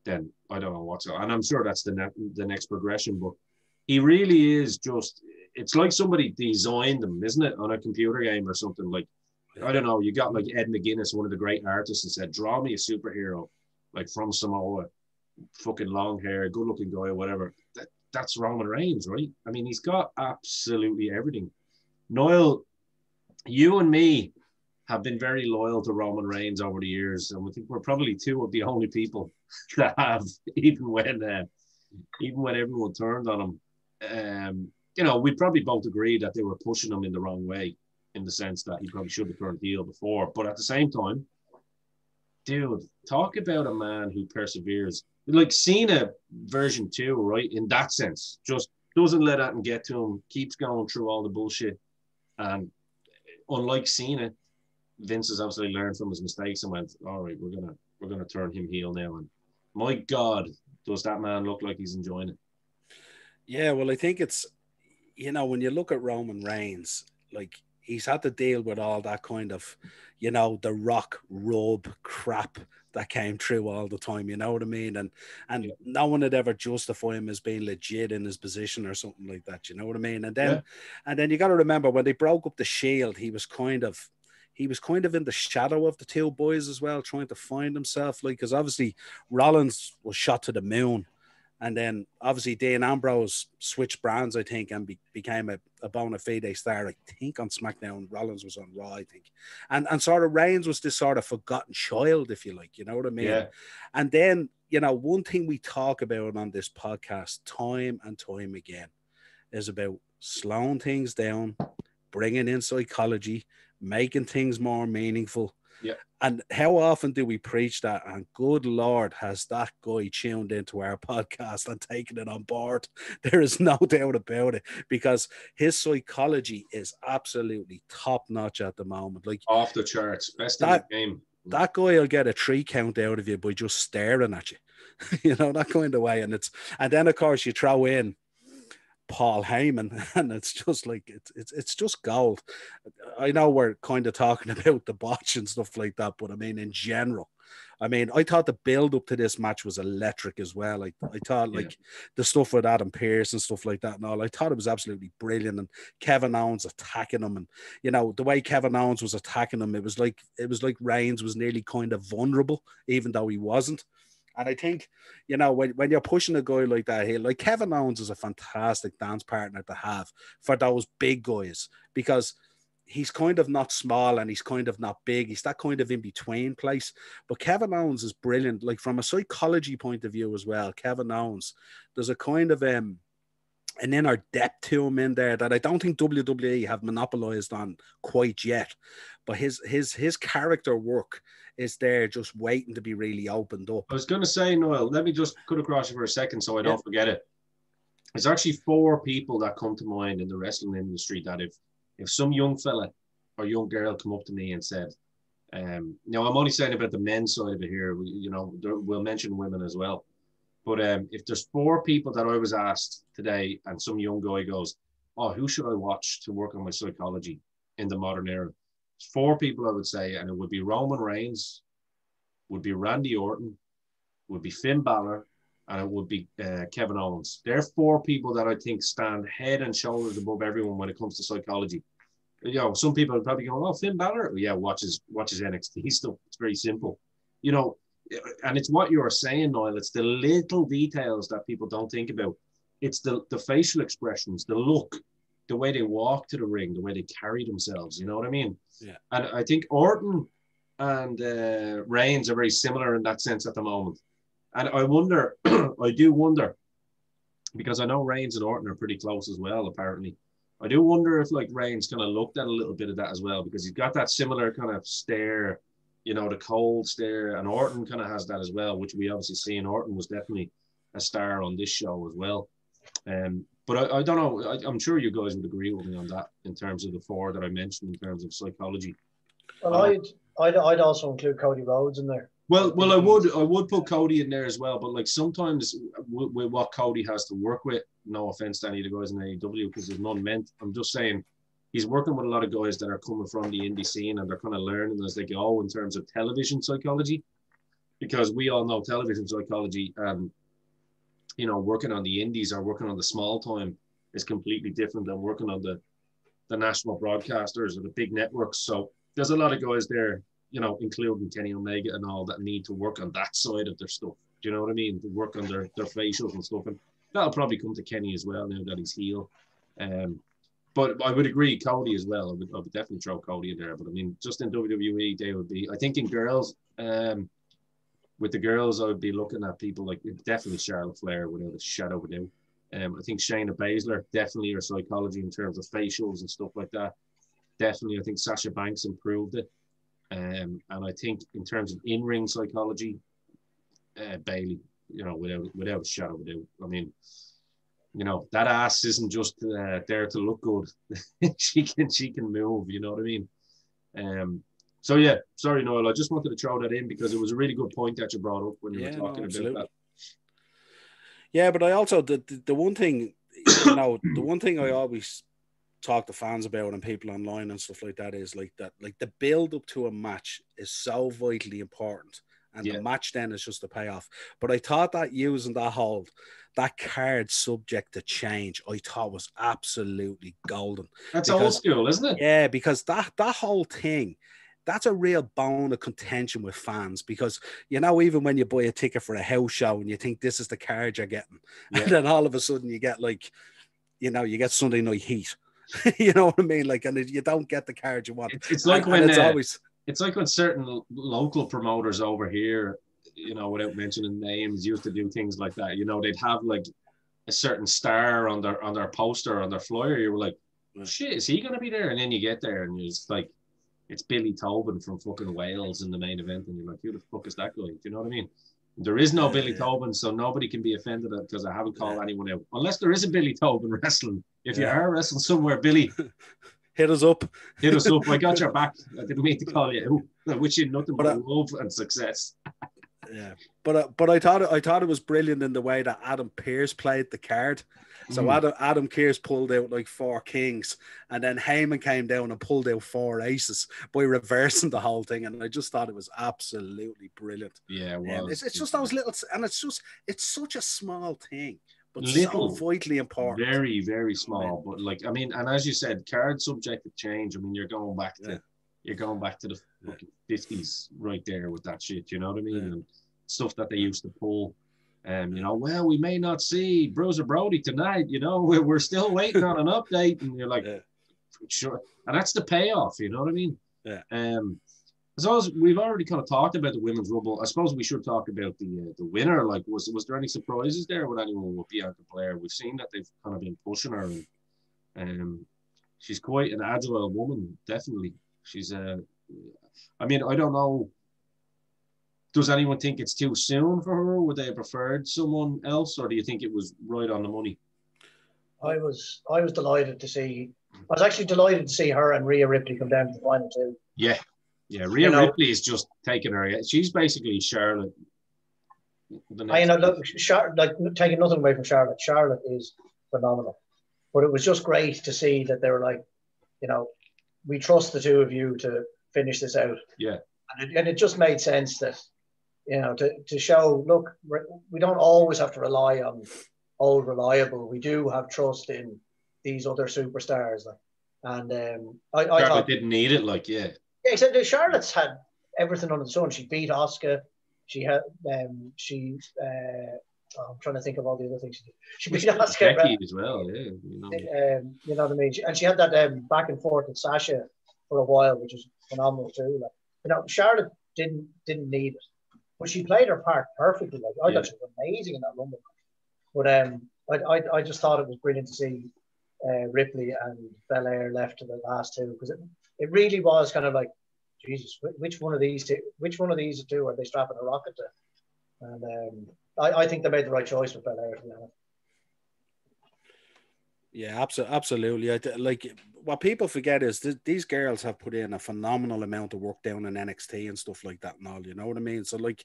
then I don't know what's up. And I'm sure that's the next progression. But he really is just. It's like somebody designed him, isn't it, on a computer game or something? Like, I don't know. You got like Ed McGuinness, one of the great artists, and said, "Draw me a superhero like from Samoa, fucking long hair, good looking guy, or whatever." That's Roman Reigns, right? I mean, he's got absolutely everything. Noel, you and me have been very loyal to Roman Reigns over the years, and we think we're probably two of the only people that have, even when everyone turned on him. You know, we probably both agree that they were pushing him in the wrong way, in the sense that he probably should have turned heel before. But at the same time, dude, talk about a man who perseveres. Like Cena version 2, right? In that sense, just doesn't let that get to him, keeps going through all the bullshit. And unlike Cena, Vince has obviously learned from his mistakes and went, "All right, we're gonna turn him heel now." And my God, does that man look like he's enjoying it? Yeah, well, I think it's, you know, when you look at Roman Reigns, like he's had to deal with all that kind of, you know, the rock rub crap that came through all the time, you know what I mean? And Yeah. no one would ever justify him as being legit in his position or something like that, you know what I mean? And then you got to remember when they broke up the Shield, he was kind of in the shadow of the two boys as well, trying to find himself, like, because obviously Rollins was shot to the moon. And then obviously Dean Ambrose switched brands, I think, and became a bona fide star, I think, on SmackDown. Rollins was on Raw, I think. And sort of Reigns was this sort of forgotten child, if you like, you know what I mean? Yeah. And then, you know, one thing we talk about on this podcast time and time again is about slowing things down, bringing in psychology, making things more meaningful. Yeah. And how often do we preach that? And good Lord, has that guy tuned into our podcast and taken it on board? There is no doubt about it, because his psychology is absolutely top notch at the moment. Like, off the charts, best in the game. That guy will get a 3 count out of you by just staring at you, you know, that kind of way. And then of course you throw in Paul Heyman, and it's just like it's just gold. I know we're kind of talking about the botch and stuff like that, but I mean, in general, I mean, I thought the build up to this match was electric as well. I thought like the stuff with Adam Pearce and stuff like that and all, I thought it was absolutely brilliant. And Kevin Owens attacking him, and you know the way Kevin Owens was attacking him, it was like Reigns was nearly kind of vulnerable, even though he wasn't. And I think, you know, when you're pushing a guy like that here, like Kevin Owens is a fantastic dance partner to have for those big guys, because he's kind of not small and he's kind of not big. He's that kind of in between place. But Kevin Owens is brilliant. Like from a psychology point of view as well, Kevin Owens, there's a kind of an inner depth to him in there that I don't think WWE have monopolized on quite yet. But his character work is there just waiting to be really opened up. I was going to say, Noel, let me just cut across you for a second so I don't forget it. There's actually 4 people that come to mind in the wrestling industry that if some young fella or young girl come up to me and said, now I'm only saying about the men's side of it here, we'll mention women as well. But if there's 4 people that I was asked today and some young guy goes, "Oh, who should I watch to work on my psychology in the modern era?" There's 4 people I would say, and it would be Roman Reigns, would be Randy Orton, would be Finn Balor, and it would be Kevin Owens. They're 4 people that I think stand head and shoulders above everyone when it comes to psychology. You know, some people are probably going, "Oh, Finn Balor? Yeah, watch his NXT stuff. It's very simple." You know, and it's what you're saying, Noel. It's the little details that people don't think about. It's the facial expressions, the look, the way they walk to the ring, the way they carry themselves. You know what I mean? Yeah. And I think Orton and Reigns are very similar in that sense at the moment. And I wonder, I do wonder, because I know Reigns and Orton are pretty close as well, apparently. I do wonder if like Reigns kind of looked at a little bit of that as well, because he's got that similar kind of stare, you know, the cold stare, and Orton kind of has that as well, which we obviously see. And Orton was definitely a star on this show as well. But I don't know. I'm sure you guys would agree with me on that in terms of the four that I mentioned in terms of psychology. Well, I'd also include Cody Rhodes in there. Well, I would put Cody in there as well, but like sometimes with what Cody has to work with, no offense to any of the guys in AEW because there's none meant. I'm just saying he's working with a lot of guys that are coming from the indie scene and they're kind of learning as they go in terms of television psychology, because we all know television psychology. You know, working on the indies or working on the small time is completely different than working on the national broadcasters or the big networks. So there's a lot of guys there, you know, including Kenny Omega and all, that need to work on that side of their stuff. Do you know what I mean? To work on their facials and stuff. And that'll probably come to Kenny as well now that he's heel. But I would agree, Cody as well. I would definitely throw Cody in there. But I mean, just in WWE, they would be, I think in girls, with the girls, I would be looking at people like definitely Charlotte Flair without a shadow of a doubt. I think Shayna Baszler, definitely her psychology in terms of facials and stuff like that. Definitely, I think Sasha Banks improved it. And I think in terms of in-ring psychology, Bayley, you know, without a shadow of a doubt. I mean, you know, that ass isn't just there to look good. she can move. You know what I mean? So yeah, sorry, Noel. I just wanted to throw that in because it was a really good point that you brought up when you were talking about that. Yeah, but I also the one thing, you know, the one thing I always talk to fans about and people online and stuff like that is like the build up to a match is so vitally important, and the match then is just the payoff. But I thought that using that card subject to change, I thought was absolutely golden. That's old school, isn't it? Yeah, because that whole thing, that's a real bone of contention with fans, because, you know, even when you buy a ticket for a house show and you think this is the card you're getting, and then all of a sudden you get like, you know, you get Sunday Night Heat. You know what I mean? Like, and you don't get the card you want. It's like when it's like when certain local promoters over here, you know, without mentioning names, used to do things like that. You know, they'd have like a certain star on their poster, on their flyer. You were like, shit, is he gonna be there? And then you get there and it's like, it's Billy Tobin from fucking Wales in the main event, and you're like, who the fuck is that guy? Do you know what I mean? There is no Billy Tobin, so nobody can be offended at because I haven't called anyone out. Unless there is a Billy Tobin wrestling. If you are wrestling somewhere, Billy, hit us up. Hit us up. I got your back. I didn't mean to call you out. I wish you nothing but love and success. Yeah, but I thought it was brilliant in the way that Adam Pearce played the card. So Adam Pearce pulled out like 4 kings, and then Heyman came down and pulled out 4 aces by reversing the whole thing. And I just thought it was absolutely brilliant. Yeah, well, it's just those little, and it's such a small thing, but little, so vitally important. Very, very small. But like, I mean, and as you said, card subject to change. I mean, you're going back to the fucking 50s right there with that shit. You know what I mean? And stuff that they used to pull. You know, well, we may not see Bruiser Brody tonight. You know, we're still waiting on an update, and you're like, sure. And that's the payoff. You know what I mean? Yeah. So we've already kind of talked about the women's rumble. I suppose we should talk about the winner. Like, was there any surprises there with anyone with Bianca Belair? We've seen that they've kind of been pushing her, and she's quite an agile woman. Definitely, she's I mean, I don't know. Does anyone think it's too soon for her? Would they have preferred someone else, or do you think it was right on the money? I was delighted to see. I was actually delighted to see her and Rhea Ripley come down to the final two. Yeah. Rhea Ripley is just taking her. She's basically Charlotte. Look, taking nothing away from Charlotte. Charlotte is phenomenal, but it was just great to see that they were like, you know, we trust the two of you to finish this out. Yeah, and it just made sense that, you know, to show, look, we don't always have to rely on old reliable. We do have trust in these other superstars. And I thought didn't need it, like, yeah. Yeah, except Charlotte's had everything under the sun. She beat Asuka. She had I'm trying to think of all the other things she did. She beat Asuka Becky as well, yeah. You know what I mean? And she had that back and forth with Sasha for a while, which was phenomenal too. Like, you know, Charlotte didn't need it, but she played her part perfectly. Like, I thought she was amazing in that Rumble. But I just thought it was brilliant to see Ripley and Belair left to the last two, because it really was kind of like, Jesus, which one of these two are they strapping a rocket to? And I think they made the right choice with Belair, to be honest. Yeah, absolutely. Like, what people forget is these girls have put in a phenomenal amount of work down in NXT and stuff like that and all, you know what I mean? So, like,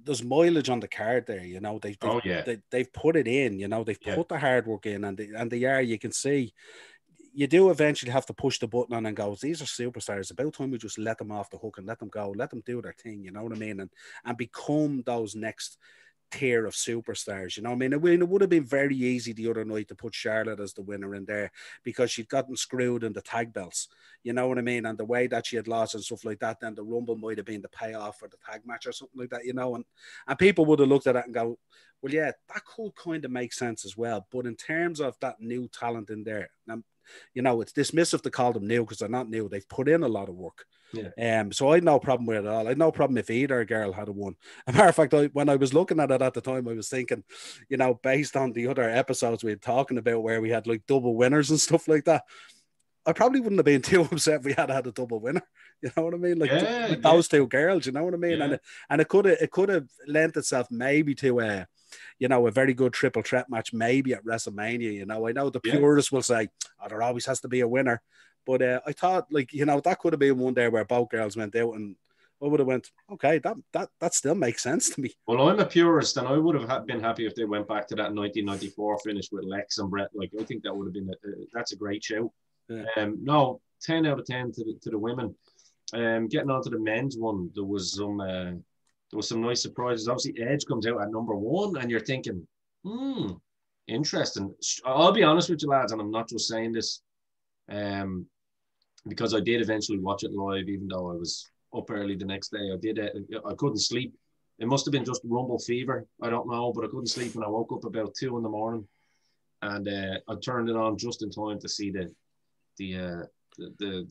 there's mileage on the card there, you know. They've put it in, you know. They've put the hard work in, and they are. You can see. You do eventually have to push the button on and go, these are superstars. About time we just let them off the hook and let them go, let them do their thing, you know what I mean? And become those next tier of superstars, you know what I mean? It would have been very easy the other night to put Charlotte as the winner in there, because she'd gotten screwed in the tag belts, you know what I mean? And the way that she had lost and stuff like that, then the Rumble might have been the payoff for the tag match or something like that, you know? And people would have looked at that and go, well, yeah, that could kind of make sense as well. But in terms of that new talent in there, you know, it's dismissive to call them new, because they're not new. They've put in a lot of work. Yeah. So I had no problem with it at all. I had no problem if either girl had won. As a matter of fact, when I was looking at it at the time, I was thinking, you know, based on the other episodes we had talking about where we had like double winners and stuff like that, I probably wouldn't have been too upset if we had a double winner. You know what I mean? Like those two girls, you know what I mean? Yeah. And it could have lent itself maybe to you know, a very good triple threat match, maybe at WrestleMania. You know, I know the purists will say, oh, there always has to be a winner. But I thought, like, you know, that could have been one day where both girls went out, and I would have went, okay, that still makes sense to me. Well, I'm a purist, and I would have been happy if they went back to that 1994 finish with Lex and Brett. Like, I think that would have been that's a great show. Yeah. No, 10 out of 10 to the women. Getting on to the men's one, there was some nice surprises. Obviously, Edge comes out at number 1, and you're thinking, interesting. I'll be honest with you, lads, and I'm not just saying this, because I did eventually watch it live, even though I was up early the next day. I couldn't sleep. It must have been just Rumble fever. I don't know, but I couldn't sleep, and I woke up about 2 a.m, and I turned it on just in time to see the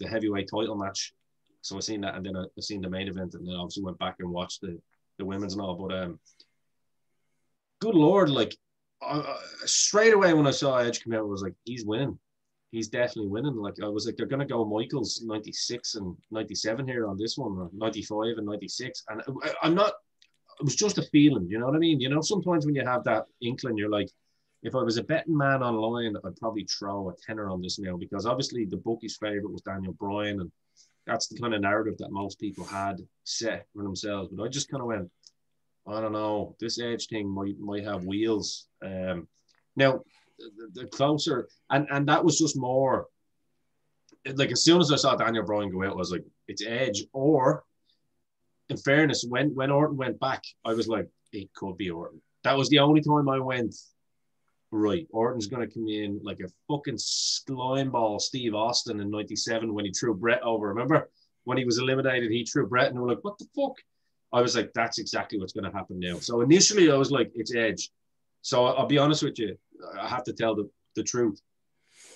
heavyweight title match. So I seen that, and then I seen the main event, and then obviously went back and watched the women's and all. But good Lord, like straight away when I saw Edge come out, I was like, he's winning. He's definitely winning. Like, I was like, they're gonna go Michaels 96 and 97 here on this one, or 95 and 96. And I'm not. It was just a feeling, you know what I mean? You know, sometimes when you have that inkling, you're like, if I was a betting man online, I'd probably throw a tenner on this now, because obviously the bookie's favorite was Daniel Bryan, and that's the kind of narrative that most people had set for themselves. But I just kind of went, I don't know, this Edge thing might have wheels. Now, the closer, and that was just more, like, as soon as I saw Daniel Bryan go out, I was like, it's Edge. Or, in fairness, when Orton went back, I was like, it could be Orton. That was the only time I went, right, Orton's going to come in like a fucking slime ball Steve Austin in 97 when he threw Brett over. Remember? When he was eliminated, he threw Brett, and we're like, what the fuck? I was like, that's exactly what's going to happen now. So initially, I was like, it's Edge. So I'll be honest with you. I have to tell the truth.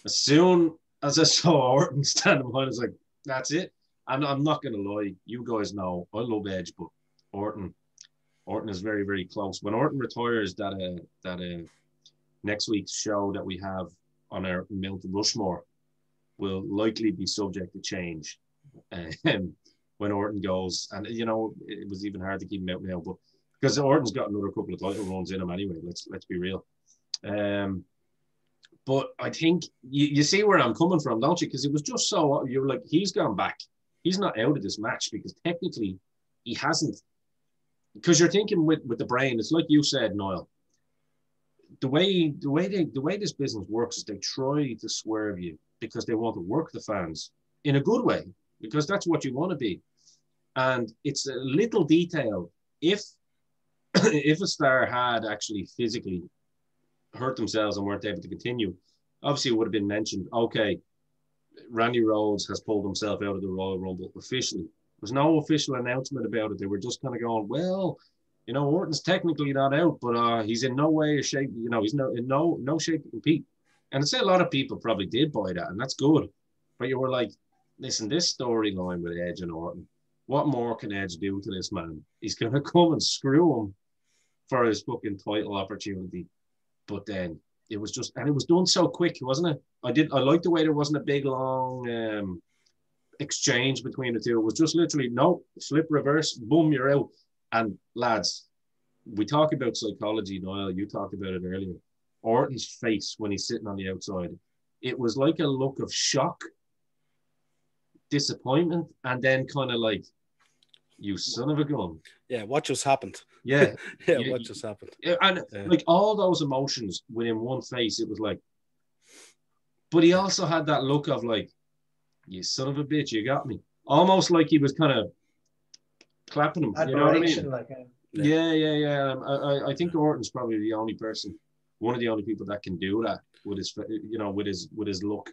As soon as I saw Orton standing behind, I was like, that's it. And I'm not going to lie. You guys know I love Edge, but Orton is very, very close. When Orton retires, that next week's show that we have on our Mount Rushmore will likely be subject to change when Orton goes. And, you know, it was even hard to keep him out now, but because Orton's got another couple of title runs in him anyway, let's be real. But I think you see where I'm coming from, don't you? Because it was just so, you're like, he's gone back. He's not out of this match because technically he hasn't. Because you're thinking with the brain, it's like you said, Niall. The way this business works is they try to swerve you because they want to work the fans in a good way, because that's what you want to be. And it's a little detail. If a star had actually physically hurt themselves and weren't able to continue, obviously it would have been mentioned, okay, Randy Rhodes has pulled himself out of the Royal Rumble officially. was no official announcement about it. They were just kind of going, well, you know, Orton's technically not out, but he's in no way or shape, you know, he's in no shape to compete. And I'd say a lot of people probably did buy that, and that's good. But you were like, listen, this storyline with Edge and Orton, what more can Edge do to this man? He's going to come and screw him for his fucking title opportunity. But then it was just, and it was done so quick, wasn't it? I liked the way there wasn't a big, long exchange between the two. It was just literally, no, flip reverse, boom, you're out. And lads, we talk about psychology, Niall, you talked about it earlier. Orton's face when he's sitting on the outside, it was like a look of shock, disappointment, and then kind of like, you son of a gun. Yeah, what just happened? Yeah. What just happened? And like all those emotions within one face, it was like, but he also had that look of like, you son of a bitch, you got me. Almost like he was kind of clapping him. You know what I mean? Like, yeah. I think Orton's probably the only person, one of the only people that can do that with his, you know, with his look.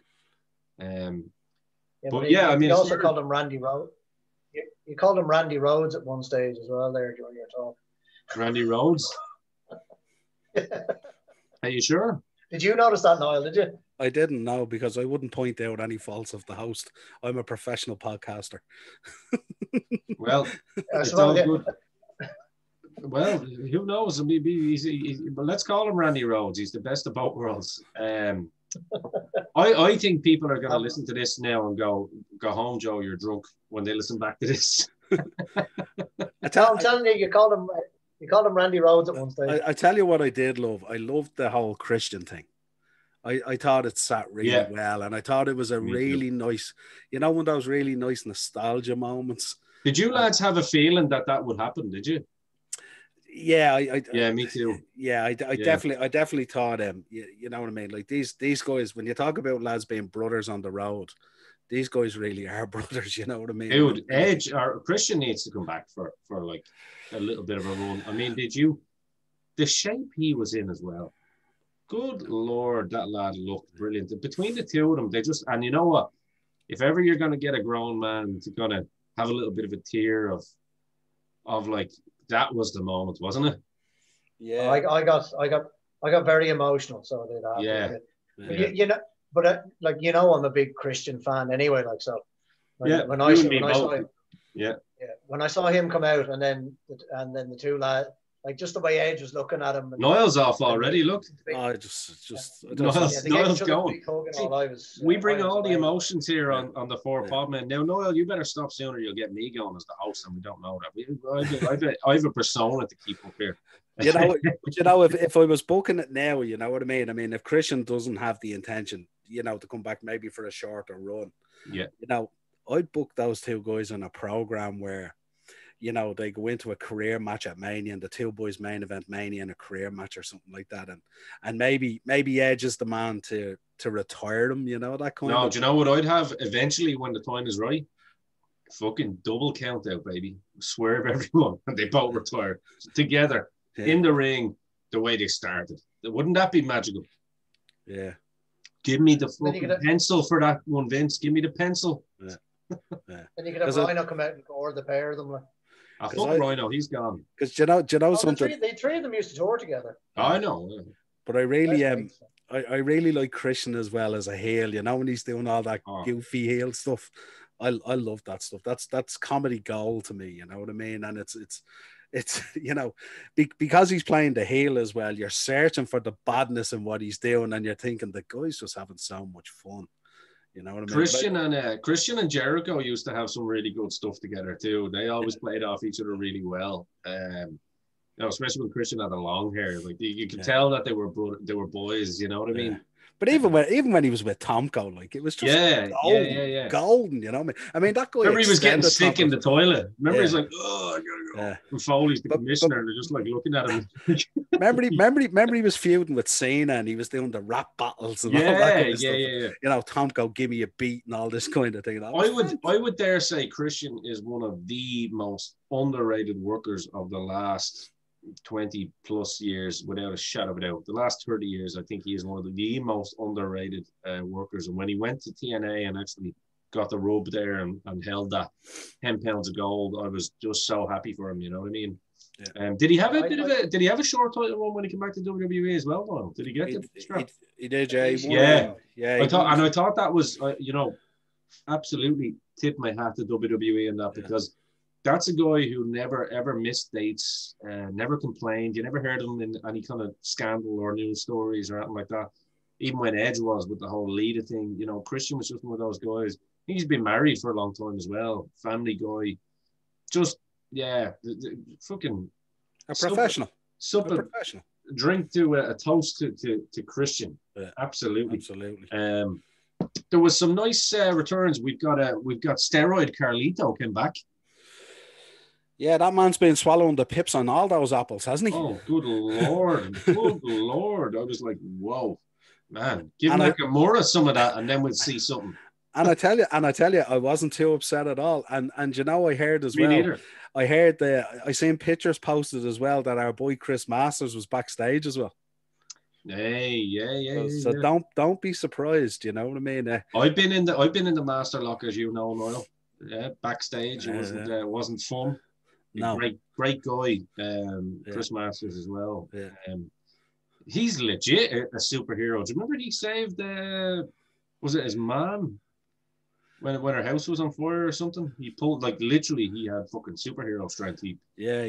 But yeah, I mean, you also called him Randy Rhodes. You called him Randy Rhodes at one stage as well there during your talk. Randy Rhodes? Are you sure? Did you notice that, Niall? Did you? I didn't know, because I wouldn't point out any faults of the host. I'm a professional podcaster. Well, it's all good. Well, who knows? But let's call him Randy Rhodes. He's the best of both worlds. I think people are going to listen to this now and go home, Joe, you're drunk, when they listen back to this. I'm telling you, you called him Randy Rhodes at one stage. I tell you what I did love. I loved the whole Christian thing. I thought it sat really well, and I thought it was a really nice, you know, one of those really nice nostalgia moments. Did you lads have a feeling that would happen? Did you? Yeah, me too. Yeah, I definitely thought you know what I mean. Like these guys, when you talk about lads being brothers on the road, these guys really are brothers. You know what I mean? Dude, Edge or Christian needs to come back for like a little bit of a run. I mean, the shape he was in as well? Good Lord, that lad looked brilliant. Between the two of them, and you know what? If ever you're going to get a grown man to kind of have a little bit of a tear of like, that was the moment, wasn't it? Yeah, I got very emotional. So I did. Yeah. You know, but like, you know, I'm a big Christian fan anyway. Like, so when I saw him come out, and then the two lads. Like, just the way Edge was looking at him. Niall's off already, look. Niall's going. We bring all the emotions here on the Four Podmen. Now, Niall, you better stop soon or you'll get me going as the host, and we don't know that. I have a persona to keep up here. You know, if I was booking it now, you know what I mean? I mean, if Christian doesn't have the intention, you know, to come back maybe for a shorter run, you know, I'd book those two guys on a program where, you know, they go into a career match at Mania, and the two boys main event Mania and a career match or something like that, and maybe Edge is the man to retire them, you know, that kind of. No, do you know what I'd have eventually when the time is right? Fucking double count out, baby. Swerve everyone, and they both retire together in the ring the way they started. Wouldn't that be magical? Yeah. Give me the fucking pencil for that one, Vince. Give me the pencil. Yeah. And you could have Rhino come out and gore the pair of them. Rhino, he's gone. Because you know something. The three of them used to tour together. I know, but I really I really like Christian as well as a heel. You know, when he's doing all that goofy heel stuff, I love that stuff. That's comedy gold to me. You know what I mean? And it's you know, because he's playing the heel as well. You're searching for the badness in what he's doing, and you're thinking the guy's just having so much fun. You know what I mean? Christian and Jericho used to have some really good stuff together too. They always played off each other really well. You know, especially when Christian had the long hair, like you could tell that they were boys. You know what I mean? But even when he was with Tomko, like it was just golden. You know what I mean? That guy. Remember he was getting sick in the toilet. Remember he's like, oh, I gotta go. And Foley's the commissioner, and they're just like looking at him. remember he was feuding with Cena, and he was doing the rap battles and all that kind of stuff. You know, Tomko, give me a beat and all this kind of thing. I would dare say Christian is one of the most underrated workers of the last 20 plus years, without a shadow of a doubt. The last 30 years, I think he is one of the most underrated workers. And when he went to TNA and actually got the rub there and held that 10 pounds of gold. I was just so happy for him. You know what I mean? Yeah. Did he have a bit of a? Did he have a short title run when he came back to WWE as well? Though? Did he get the strap? He did, yeah. Yeah. I thought that was, absolutely tip my hat to WWE in that, because that's a guy who never ever missed dates, never complained. You never heard him in any kind of scandal or news stories or anything like that. Even when Edge was with the whole Lita thing, Christian was just one of those guys. He's been married for a long time as well. Family guy. Just, fucking... A professional. A professional. Drink to a toast to Christian. Yeah, absolutely. Absolutely. There was some nice returns. We've got Steroid Carlito came back. Yeah, that man's been swallowing the pips on all those apples, hasn't he? Oh, good Lord. Good Lord. I was like, whoa, man. Give Nakamura some of that and then we'll see something. And I tell you, I wasn't too upset at all. And I heard as well. Me neither. I heard I seen pictures posted as well that our boy Chris Masters was backstage as well. Hey, yeah. So don't be surprised. You know what I mean? I've been in the master lock, as you know, Noel. Yeah, backstage. It wasn't fun. No, great guy. Chris Masters as well. Yeah. He's legit a superhero. Do you remember he saved? Was it his mom? When her house was on fire or something, he pulled, like, literally, he had fucking superhero strength. He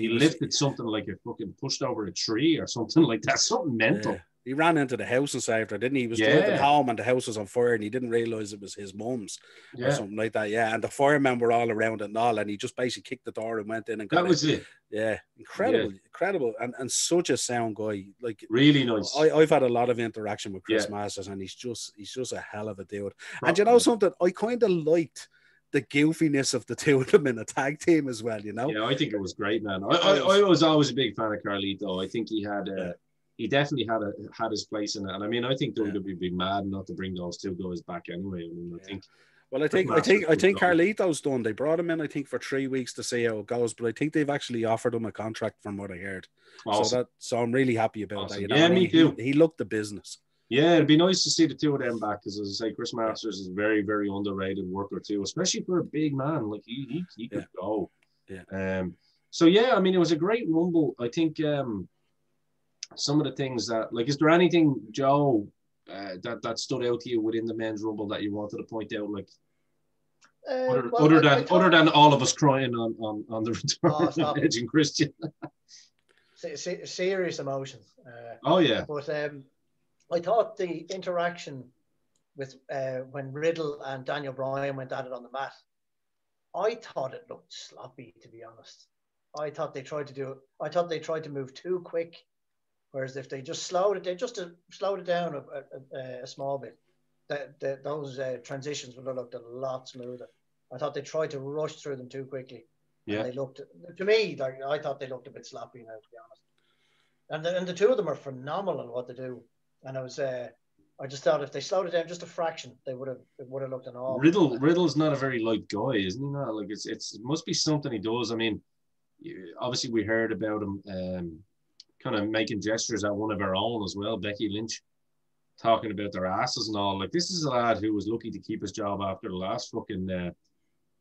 lifted something like a fucking pushed over a tree or something like that. Something mental. Yeah. He ran into the house and saved her, didn't he? He was driving home and the house was on fire and he didn't realize it was his mum's or something like that. Yeah, and the firemen were all around it and all, and he just basically kicked the door and went in and got it. Yeah, incredible, and such a sound guy. Like, really nice. I've had a lot of interaction with Chris Masters, and he's just a hell of a dude. And you know something, I kind of liked the goofiness of the two of them in a tag team as well. Yeah, I think it was great, man. I was always a big fan of Carlito. I think he had he definitely had his place in it. And I mean, I think WWE would be mad not to bring those two guys back anyway. I mean, I think Carlito's done. They brought him in, I think, for 3 weeks to see how it goes. But I think they've actually offered him a contract, from what I heard. Awesome. So I'm really happy about that. Yeah, me too. He looked the business. Yeah, it'd be nice to see the two of them back, because, as I say, Chris Masters is a very, very underrated worker too, especially for a big man. Like, he could go. Yeah. So yeah, I mean, it was a great Rumble. I think some of the things that, like, is there anything, Joe, that stood out to you within the men's Rumble that you wanted to point out, like, other than all of us crying on the return of Edge and Christian? Serious emotions. But I thought the interaction with when Riddle and Daniel Bryan went at it on the mat, I thought it looked sloppy, to be honest. I thought they tried to move too quick. Whereas if they just slowed it down a small bit, those transitions would have looked a lot smoother. I thought they tried to rush through them too quickly. Yeah. And they looked, to me, like, I thought they looked a bit sloppy now, to be honest. And the two of them are phenomenal at what they do. And I just thought if they slowed it down just a fraction, it would have looked an awful. Riddle's not a very light guy, isn't he? Not? Like, it must be something he does. I mean, obviously we heard about him. Kind of making gestures at one of our own as well, Becky Lynch, talking about their asses and all. Like, this is a lad who was lucky to keep his job after the last fucking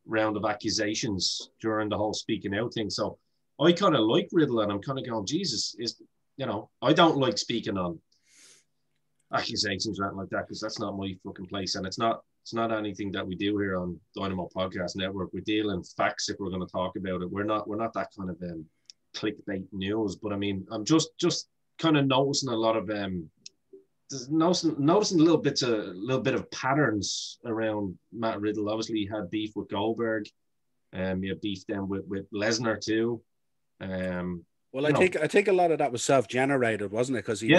round of accusations during the whole speaking out thing. So I kind of like Riddle, and I'm kind of going, Jesus, I don't like speaking on accusations or anything like that, because that's not my fucking place, and it's not anything that we do here on Dynamo Podcast Network. We deal in facts if we're going to talk about it. We're not that kind of clickbait news, but I mean, I'm just kind of noticing a lot of noticing a little bit of patterns around Matt Riddle. Obviously, he had beef with Goldberg, he had beef then with Lesnar too. Well, I think a lot of that was self-generated, wasn't it? Because he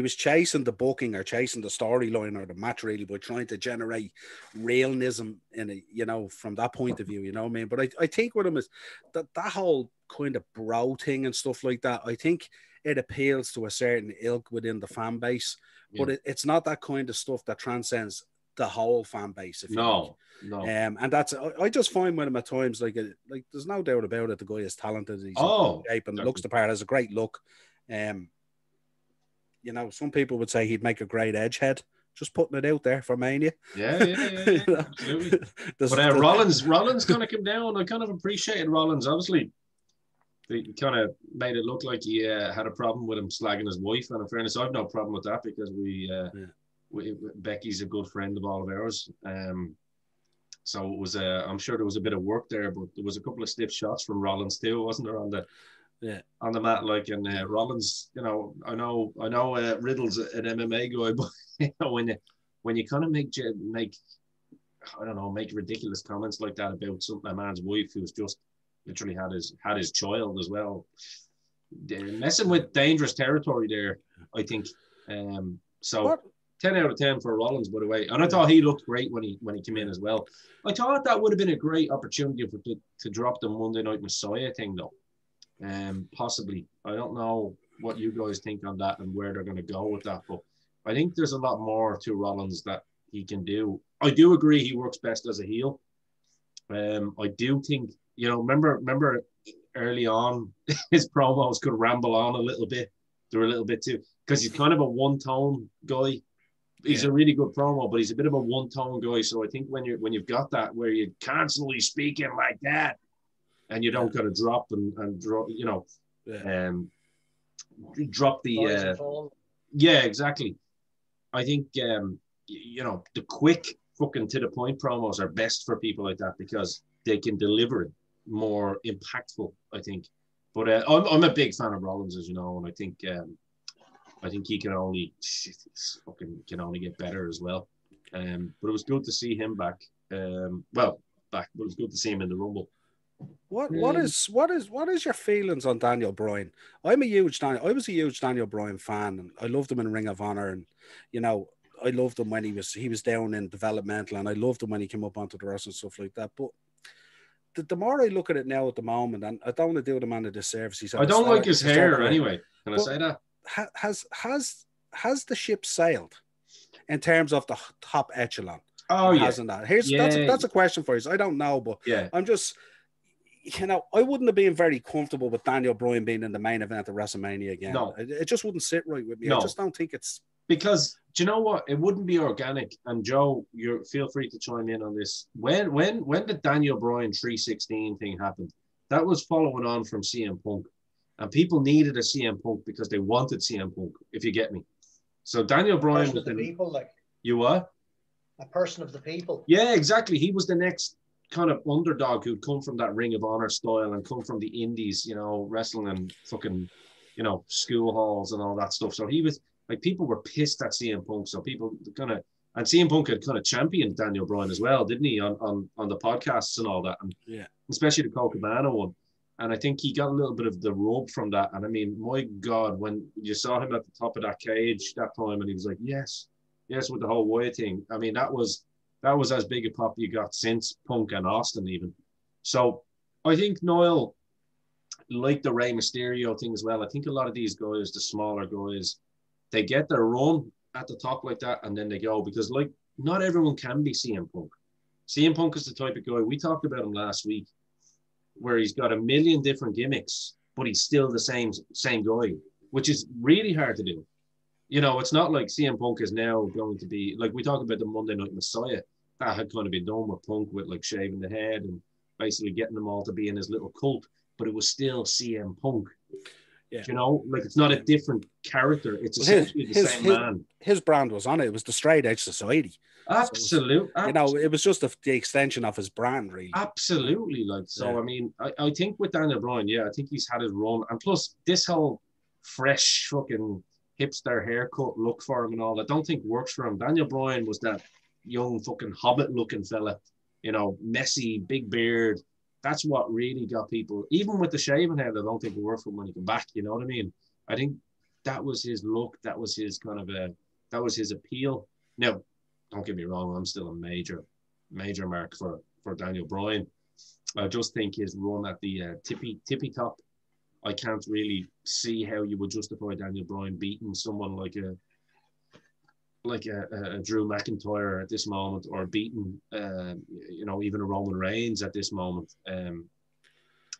was chasing the booking or chasing the storyline or the match, really, by trying to generate realism in it, from that point of view, you know what I mean? But I think with him is that whole kind of bro thing and stuff like that. I think it appeals to a certain ilk within the fan base, but it's not that kind of stuff that transcends the whole fan base. No. And that's, I just find with him at times, like there's no doubt about it, the guy is talented. He's in shape and looks the part, has a great look. Some people would say he'd make a great edgehead, Just putting it out there for Mania. Yeah. Absolutely. But Rollins kind of came down. I kind of appreciated Rollins. Obviously, they kind of made it look like he had a problem with him slagging his wife. And in fairness, I've no problem with that because Becky's a good friend of all of ours. So it was I'm sure there was a bit of work there, but there was a couple of stiff shots from Rollins too, wasn't there, on the mat? Like, and Rollins, I know Riddle's an MMA guy, but when you kind of make I don't know, make ridiculous comments like that about a man's wife who's just literally had his child as well, messing with dangerous territory there, I think. So what? 10 out of 10 for Rollins, by the way. And I thought he looked great when he came in as well. I thought that would have been a great opportunity to drop the Monday Night Messiah thing, though. Possibly. I don't know what you guys think on that and where they're going to go with that, but I think there's a lot more to Rollins that he can do. I do agree he works best as a heel. I do think, remember early on, his promos could ramble on a little bit. They're a little bit too, because he's kind of a one-tone guy. He's a really good promo, but he's a bit of a one-tone guy. So I think when you've got that where you're constantly speaking like that, and you don't kind of drop and drop, drop the exactly. I think the quick fucking to the point promos are best for people like that because they can deliver it more impactful, I think. But I'm a big fan of Rollins, as you know, and I think he can only get better as well. But it was good to see him back. But it was good to see him in the Rumble. What is your feelings on Daniel Bryan? I was a huge Daniel Bryan fan, and I loved him in Ring of Honor, and I loved him when he was down in developmental, and I loved him when he came up onto the roster and stuff like that. But the more I look at it now at the moment, and I don't want to do the man a disservice. I don't like his hair anyway. Can I say that? Has the ship sailed in terms of the top echelon? Oh yeah. Hasn't that? That's a question for you. I don't know, but I'm just, I wouldn't have been very comfortable with Daniel Bryan being in the main event of WrestleMania again. No. It just wouldn't sit right with me. No. I just don't think it's... Because, do you know what? It wouldn't be organic. And Joe, feel free to chime in on this. When the Daniel Bryan 316 thing happened, that was following on from CM Punk. And people needed a CM Punk because they wanted CM Punk, if you get me. So Daniel Bryan was the people, like... You what? A person of the people. Yeah, exactly. He was the next kind of underdog who'd come from that Ring of Honor style and come from the indies, wrestling and fucking, school halls and all that stuff. So he was... Like, people were pissed at CM Punk, so people and CM Punk had kind of championed Daniel Bryan as well, didn't he, on the podcasts and all that, and especially the Colt Cabana one. And I think he got a little bit of the rub from that. And I mean, my God, when you saw him at the top of that cage that time, and he was like, yes, with the whole Wyatt thing. I mean, that was as big a pop you got since Punk and Austin even. So I think Noel, like the Rey Mysterio thing as well, I think a lot of these guys, the smaller guys, they get their run at the top like that, and then they go, because like not everyone can be CM Punk. CM Punk is the type of guy, we talked about him last week, where he's got a million different gimmicks, but he's still the same guy, which is really hard to do. It's not like CM Punk is now going to be, like we talked about the Monday Night Messiah, that had kind of been done with Punk, with like shaving the head and basically getting them all to be in his little cult, but it was still CM Punk. Yeah. Like it's not a different character. It's essentially the same man. His brand was on it. It was the Straight Edge Society. Absolutely. It was just the extension of his brand, really. Absolutely. I mean, I think with Daniel Bryan, I think he's had his run. And plus, this whole fresh fucking hipster haircut look for him and all, I don't think works for him. Daniel Bryan was that young fucking hobbit-looking fella, messy, big beard. That's what really got people, even with the shaving head, I don't think it worked for him when he came back. You know what I mean? I think that was his look. That was his that was his appeal. Now, don't get me wrong, I'm still a major mark for Daniel Bryan. I just think his run at the tippy top, I can't really see how you would justify Daniel Bryan beating someone like a Drew McIntyre at this moment, or beating, even a Roman Reigns at this moment. I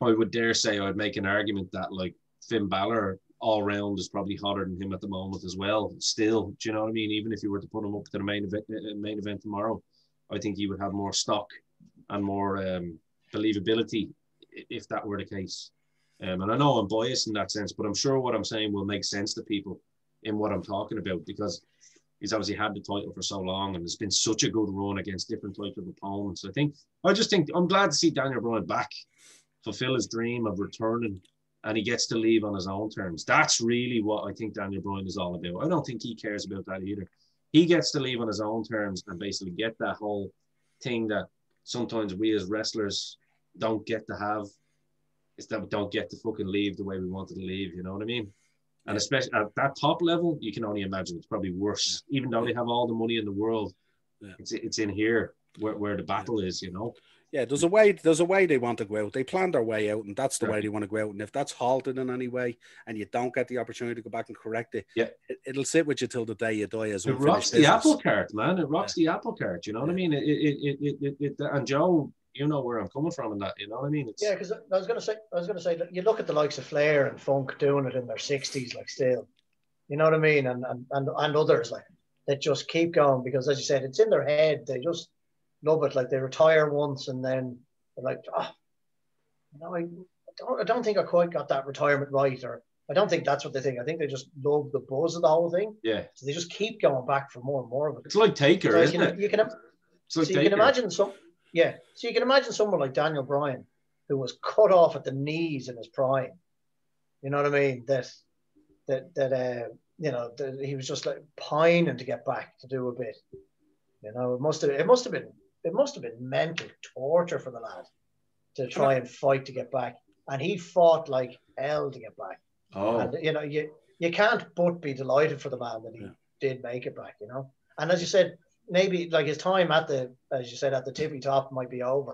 would dare say I would make an argument that like Finn Balor all round is probably hotter than him at the moment as well. Still, do you know what I mean? Even if you were to put him up to the main event tomorrow, I think he would have more stock and more believability if that were the case. And I know I'm biased in that sense, but I'm sure what I'm saying will make sense to people in what I'm talking about, because he's obviously had the title for so long and it's been such a good run against different types of opponents. I just think I'm glad to see Daniel Bryan back, fulfill his dream of returning, and he gets to leave on his own terms. That's really what I think Daniel Bryan is all about. I don't think he cares about that either. He gets to leave on his own terms and basically get that whole thing that sometimes we as wrestlers don't get to have, is that we don't get to fucking leave the way we wanted to leave, you know what I mean? And especially at that top level, you can only imagine it's probably worse. Even though they have all the money in the world, it's in here where the battle is, you know? Yeah, there's a way they want to go out. They plan their way out, and that's the way they want to go out. And if that's halted in any way, and you don't get the opportunity to go back and correct it, it'll sit with you till the day you die. As it rocks the apple cart, man. It rocks the apple cart. You know what I mean? And Joe, you know where I'm coming from in that. You know what I mean? Because I was going to say that you look at the likes of Flair and Funk doing it in their 60s, like still. You know what I mean? And others like that just keep going, because, as you said, it's in their head. They just love it. Like they retire once and then they're like, I don't think I quite got that retirement right, or I don't think that's what they think. I think they just love the buzz of the whole thing. Yeah. So they just keep going back for more and more of it. It's like Taker, isn't it? You can imagine someone like Daniel Bryan, who was cut off at the knees in his prime. You know what I mean? That he was just like pining to get back to do a bit. You know, it must have been mental torture for the lad to try and fight to get back, and he fought like hell to get back. Oh, and you know, you can't but be delighted for the man that he did make it back. You know, and as you said, maybe like his time at the tippy top might be over,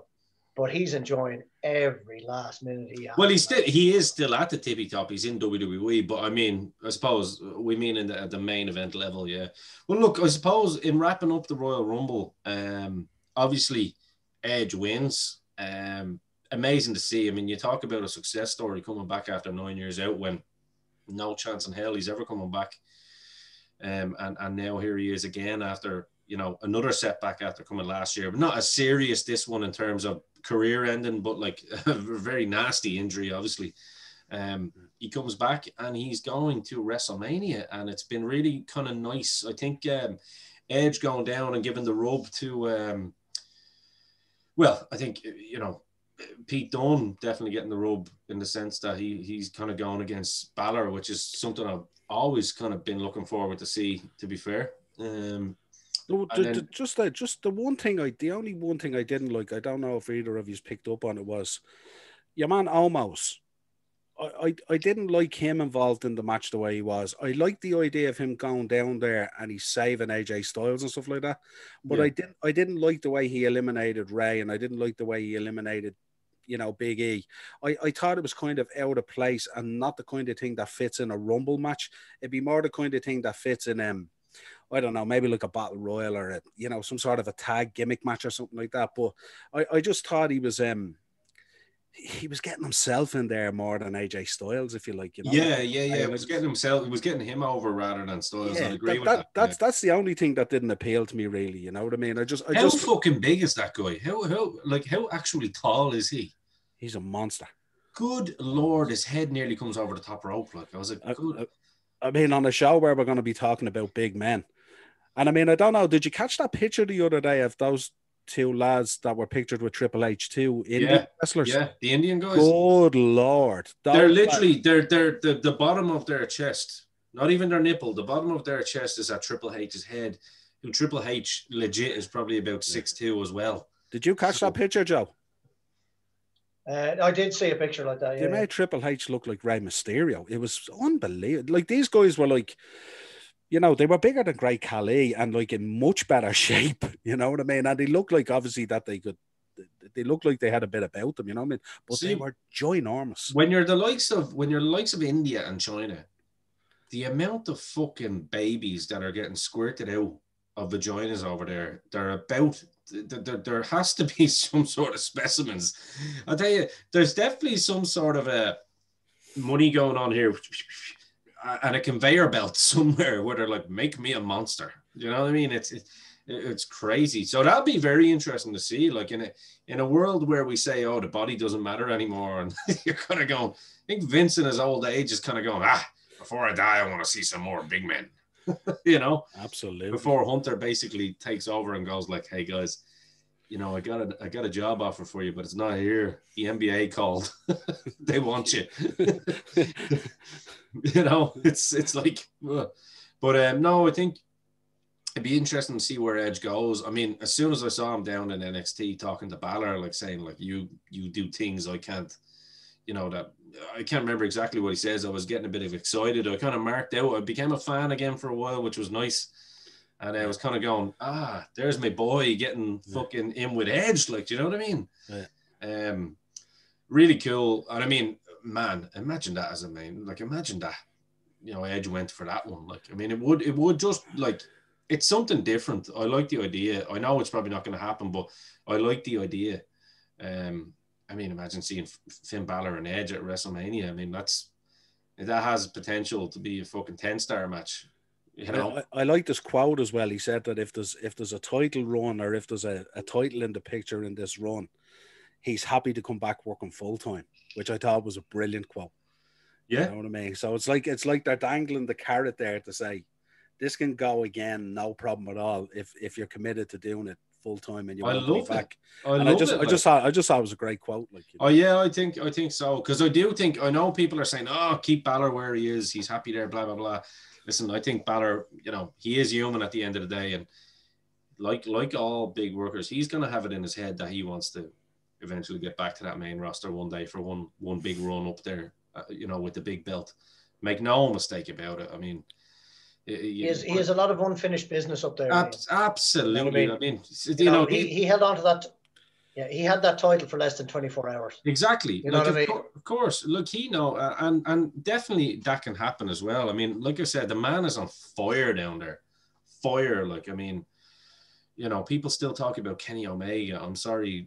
but he's enjoying every last minute he has. Well, he is still at the tippy top. He's in WWE, but I mean, I suppose we mean at the main event level, yeah. Well, look, I suppose in wrapping up the Royal Rumble, obviously Edge wins. Amazing to see. I mean, you talk about a success story coming back after 9 years out, when no chance in hell he's ever coming back. And now here he is again after, you know, another setback after coming last year, but not as serious this one in terms of career ending, but like a very nasty injury, obviously. He comes back and he's going to WrestleMania, and it's been really kind of nice. I think Edge going down and giving the rub to, I think, you know, Pete Dunne definitely getting the rub in the sense that he's kind of going against Balor, which is something I've always kind of been looking forward to see, to be fair. The only one thing I didn't like, I don't know if either of you picked up on it, was your man Omos. I didn't like him involved in the match the way he was. I liked the idea of him going down there and he's saving AJ Styles and stuff like that. But I didn't like the way he eliminated Ray, and I didn't like the way he eliminated, you know, Big E. I thought it was kind of out of place and not the kind of thing that fits in a Rumble match. It'd be more the kind of thing that fits in I don't know, maybe like a battle royal or some sort of a tag gimmick match or something like that. But I just thought he was getting himself in there more than AJStyles, if you like. You know? Yeah. It was getting him over rather than Styles. I agree with that. That's the only thing that didn't appeal to me, really. You know what I mean? How fucking big is that guy? How actually tall is he? He's a monster. Good Lord, his head nearly comes over the top rope. Like, I was like, good. I mean, on a show where we're going to be talking about big men. And I mean, I don't know, did you catch that picture the other day of those two lads that were pictured with Triple H, two Indian wrestlers? Yeah, the Indian guys. Good Lord. They're literally, they're the bottom of their chest, not even their nipple, the bottom of their chest is at Triple H's head. And Triple H legit is probably about 6'2" as well. Did you catch that picture, Joe? I did see a picture like that. They made Triple H look like Rey Mysterio. It was unbelievable. Like, these guys were like, they were bigger than Great Khali and like in much better shape. You know what I mean? And they looked like, obviously, that they looked like they had a bit about them. You know what I mean? But they were ginormous. When you're the likes of India and China, the amount of fucking babies that are getting squirted out of vaginas over there, there has to be some sort of specimens. I'll tell you, there's definitely some sort of a money going on here and a conveyor belt somewhere where they're like, make me a monster. You know what I mean? It's crazy. So that'll be very interesting to see. Like in a world where we say, oh, the body doesn't matter anymore, and you're kind of going, I think Vince in his old age is kind of going, before I die, I want to see some more big men. You know, absolutely. Before Hunter basically takes over and goes like, hey guys, you know, I got a job offer for you, but it's not here. The NBA called. They want you. You know, it's like, but no, I think it'd be interesting to see where Edge goes. I mean, as soon as I saw him down in NXT talking to Balor, like saying like, you do things I can't, you know, that I can't remember exactly what he says. I was getting a bit of excited. I kind of marked out. I became a fan again for a while, which was nice. And I was kind of going, there's my boy getting fucking in with Edge. Like, do you know what I mean? Yeah. Really cool. And I mean, man, imagine that as a main. Like, imagine that, you know, Edge went for that one. Like, I mean, it would just like, it's something different. I like the idea. I know it's probably not going to happen, but I like the idea. I mean, imagine seeing Finn Balor and Edge at WrestleMania. I mean, that has potential to be a fucking 10-star match. You know? I like this quote as well. He said that if there's a title run or if there's a title in the picture in this run, he's happy to come back working full time, which I thought was a brilliant quote. Yeah, you know what I mean. So it's like they're dangling the carrot there to say, this can go again, no problem at all. If you're committed to doing it full time and you want to be back. I just thought it was a great quote. Like, you know? Oh yeah, I think so, because I know people are saying, keep Balor where he is. He's happy there. Blah blah blah. Listen, I think Balor, you know, he is human at the end of the day, and like all big workers, he's gonna have it in his head that he wants to eventually get back to that main roster one day for one big run up there, you know, with the big belt. Make no mistake about it. I mean, he has a lot of unfinished business up there. Absolutely. You know, I mean, he held on to that. Yeah, he had that title for less than 24 hours. Exactly. You know what I mean? Of course. Look, and definitely that can happen as well. I mean, like I said, the man is on fire down there. Fire. Like, I mean, you know, people still talk about Kenny Omega. I'm sorry.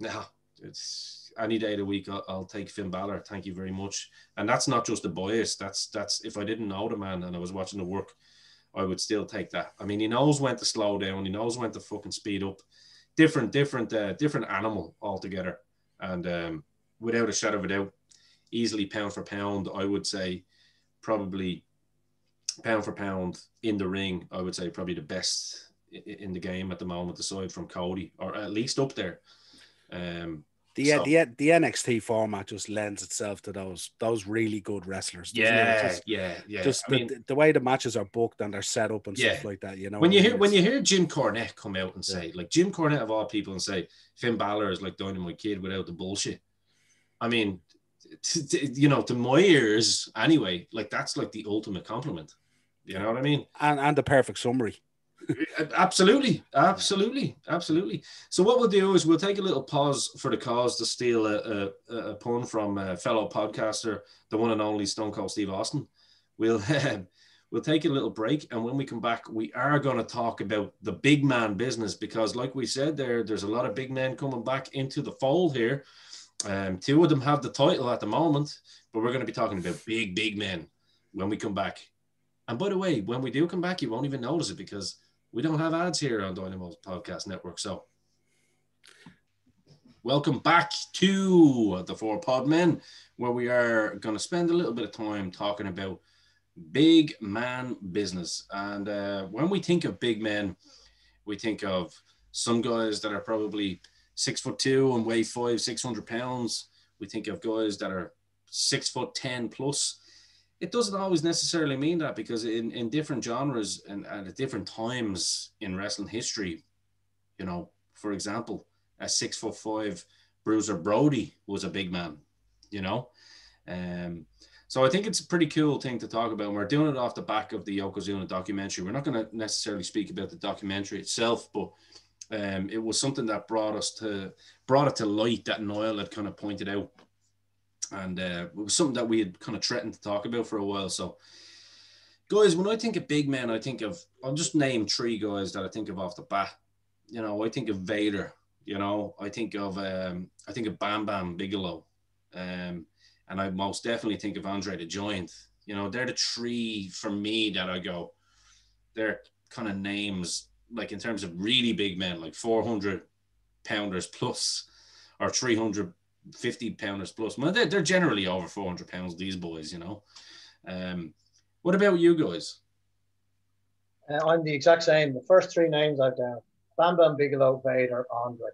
No, it's any day of the week. I'll take Finn Balor. Thank you very much. And that's not just a bias. That's if I didn't know the man and I was watching the work, I would still take that. I mean, he knows when to slow down. He knows when to fucking speed up. Different animal altogether. And without a shadow of a doubt, easily pound for pound, I would say probably pound for pound in the ring, I would say probably the best in the game at the moment, aside from Cody, or at least up there. The NXT format just lends itself to those really good wrestlers. Yeah. Just the way the matches are booked and they're set up and stuff like that. You know, when you hear Jim Cornette come out and say, like Jim Cornette of all people, and say Finn Balor is like Dynamo Kid without the bullshit. I mean, to my ears anyway, like that's like the ultimate compliment. You know what I mean? And the perfect summary. Absolutely. So what we'll do is we'll take a little pause for the cause to steal a pun from a fellow podcaster, the one and only Stone Cold Steve Austin. We'll take a little break, and when we come back, we are going to talk about the big man business, because like we said, there's a lot of big men coming back into the fold here. Two of them have the title at the moment, but we're going to be talking about big men when we come back. And by the way, when we do come back, you won't even notice it because we don't have ads here on Dynamo Podcast Network. So welcome back to the Four Podmen, where we are going to spend a little bit of time talking about big man business. And when we think of big men, we think of some guys that are probably 6'2" and weigh 600 pounds. We think of guys that are 6'10" plus. It doesn't always necessarily mean that, because in different genres and at different times in wrestling history, you know, for example, a 6'5" Bruiser Brody was a big man, you know. So I think it's a pretty cool thing to talk about. And we're doing it off the back of the Yokozuna documentary. We're not going to necessarily speak about the documentary itself, but it was something that brought it to light that Niall had kind of pointed out. And it was something that we had kind of threatened to talk about for a while. So, guys, when I think of big men, I'll just name three guys that I think of off the bat. You know, I think of Vader. You know, I think of Bam Bam Bigelow, and I most definitely think of Andre the Giant. You know, they're the three for me that I go, they're kind of names, like in terms of really big men, like 400 pounders plus or 350 pounders plus. Well, they're generally over 400 pounds, these boys, you know. What about you guys? I'm the exact same. The first three names I've down: Bam Bam Bigelow, Vader, Andre.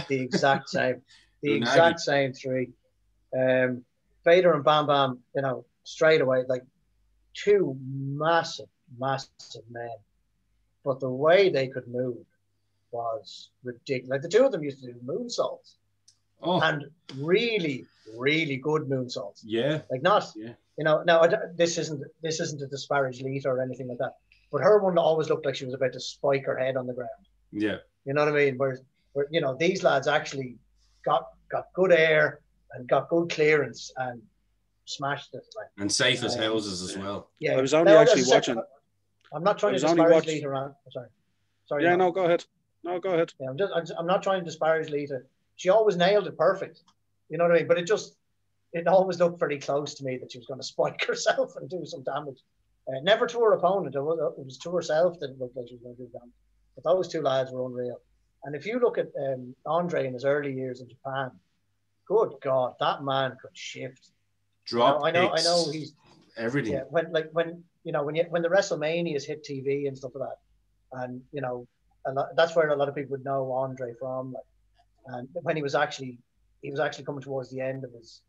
The exact same. The exact same three. Vader and Bam Bam, you know, straight away, like two massive men. But the way they could move was ridiculous. Like the two of them used to do moonsaults. Oh. And really, really good moonsaults. Yeah. Like not, you know, now this isn't to disparage Lita or anything like that. But her one always looked like she was about to spike her head on the ground. Yeah. You know what I mean? Where you know, these lads actually got good air and got good clearance and smashed it. Like, and safe as houses as well. Yeah. I was only actually watching. I'm not trying to disparage Lita. Sorry. Yeah, no, go ahead. No, go ahead. Yeah, I'm not trying to disparage Lita. She always nailed it perfect. You know what I mean? But it always looked very close to me that she was going to spike herself and do some damage. Never to her opponent. It was to herself that it looked like she was going to do damage. But those two lads were unreal. And if you look at Andre in his early years in Japan, good God, that man could shift. Drop. I know he's everything. Yeah, when the WrestleManias hit TV and stuff like that, and you know, that's where a lot of people would know Andre from. Like, and when he was actually coming towards the end of his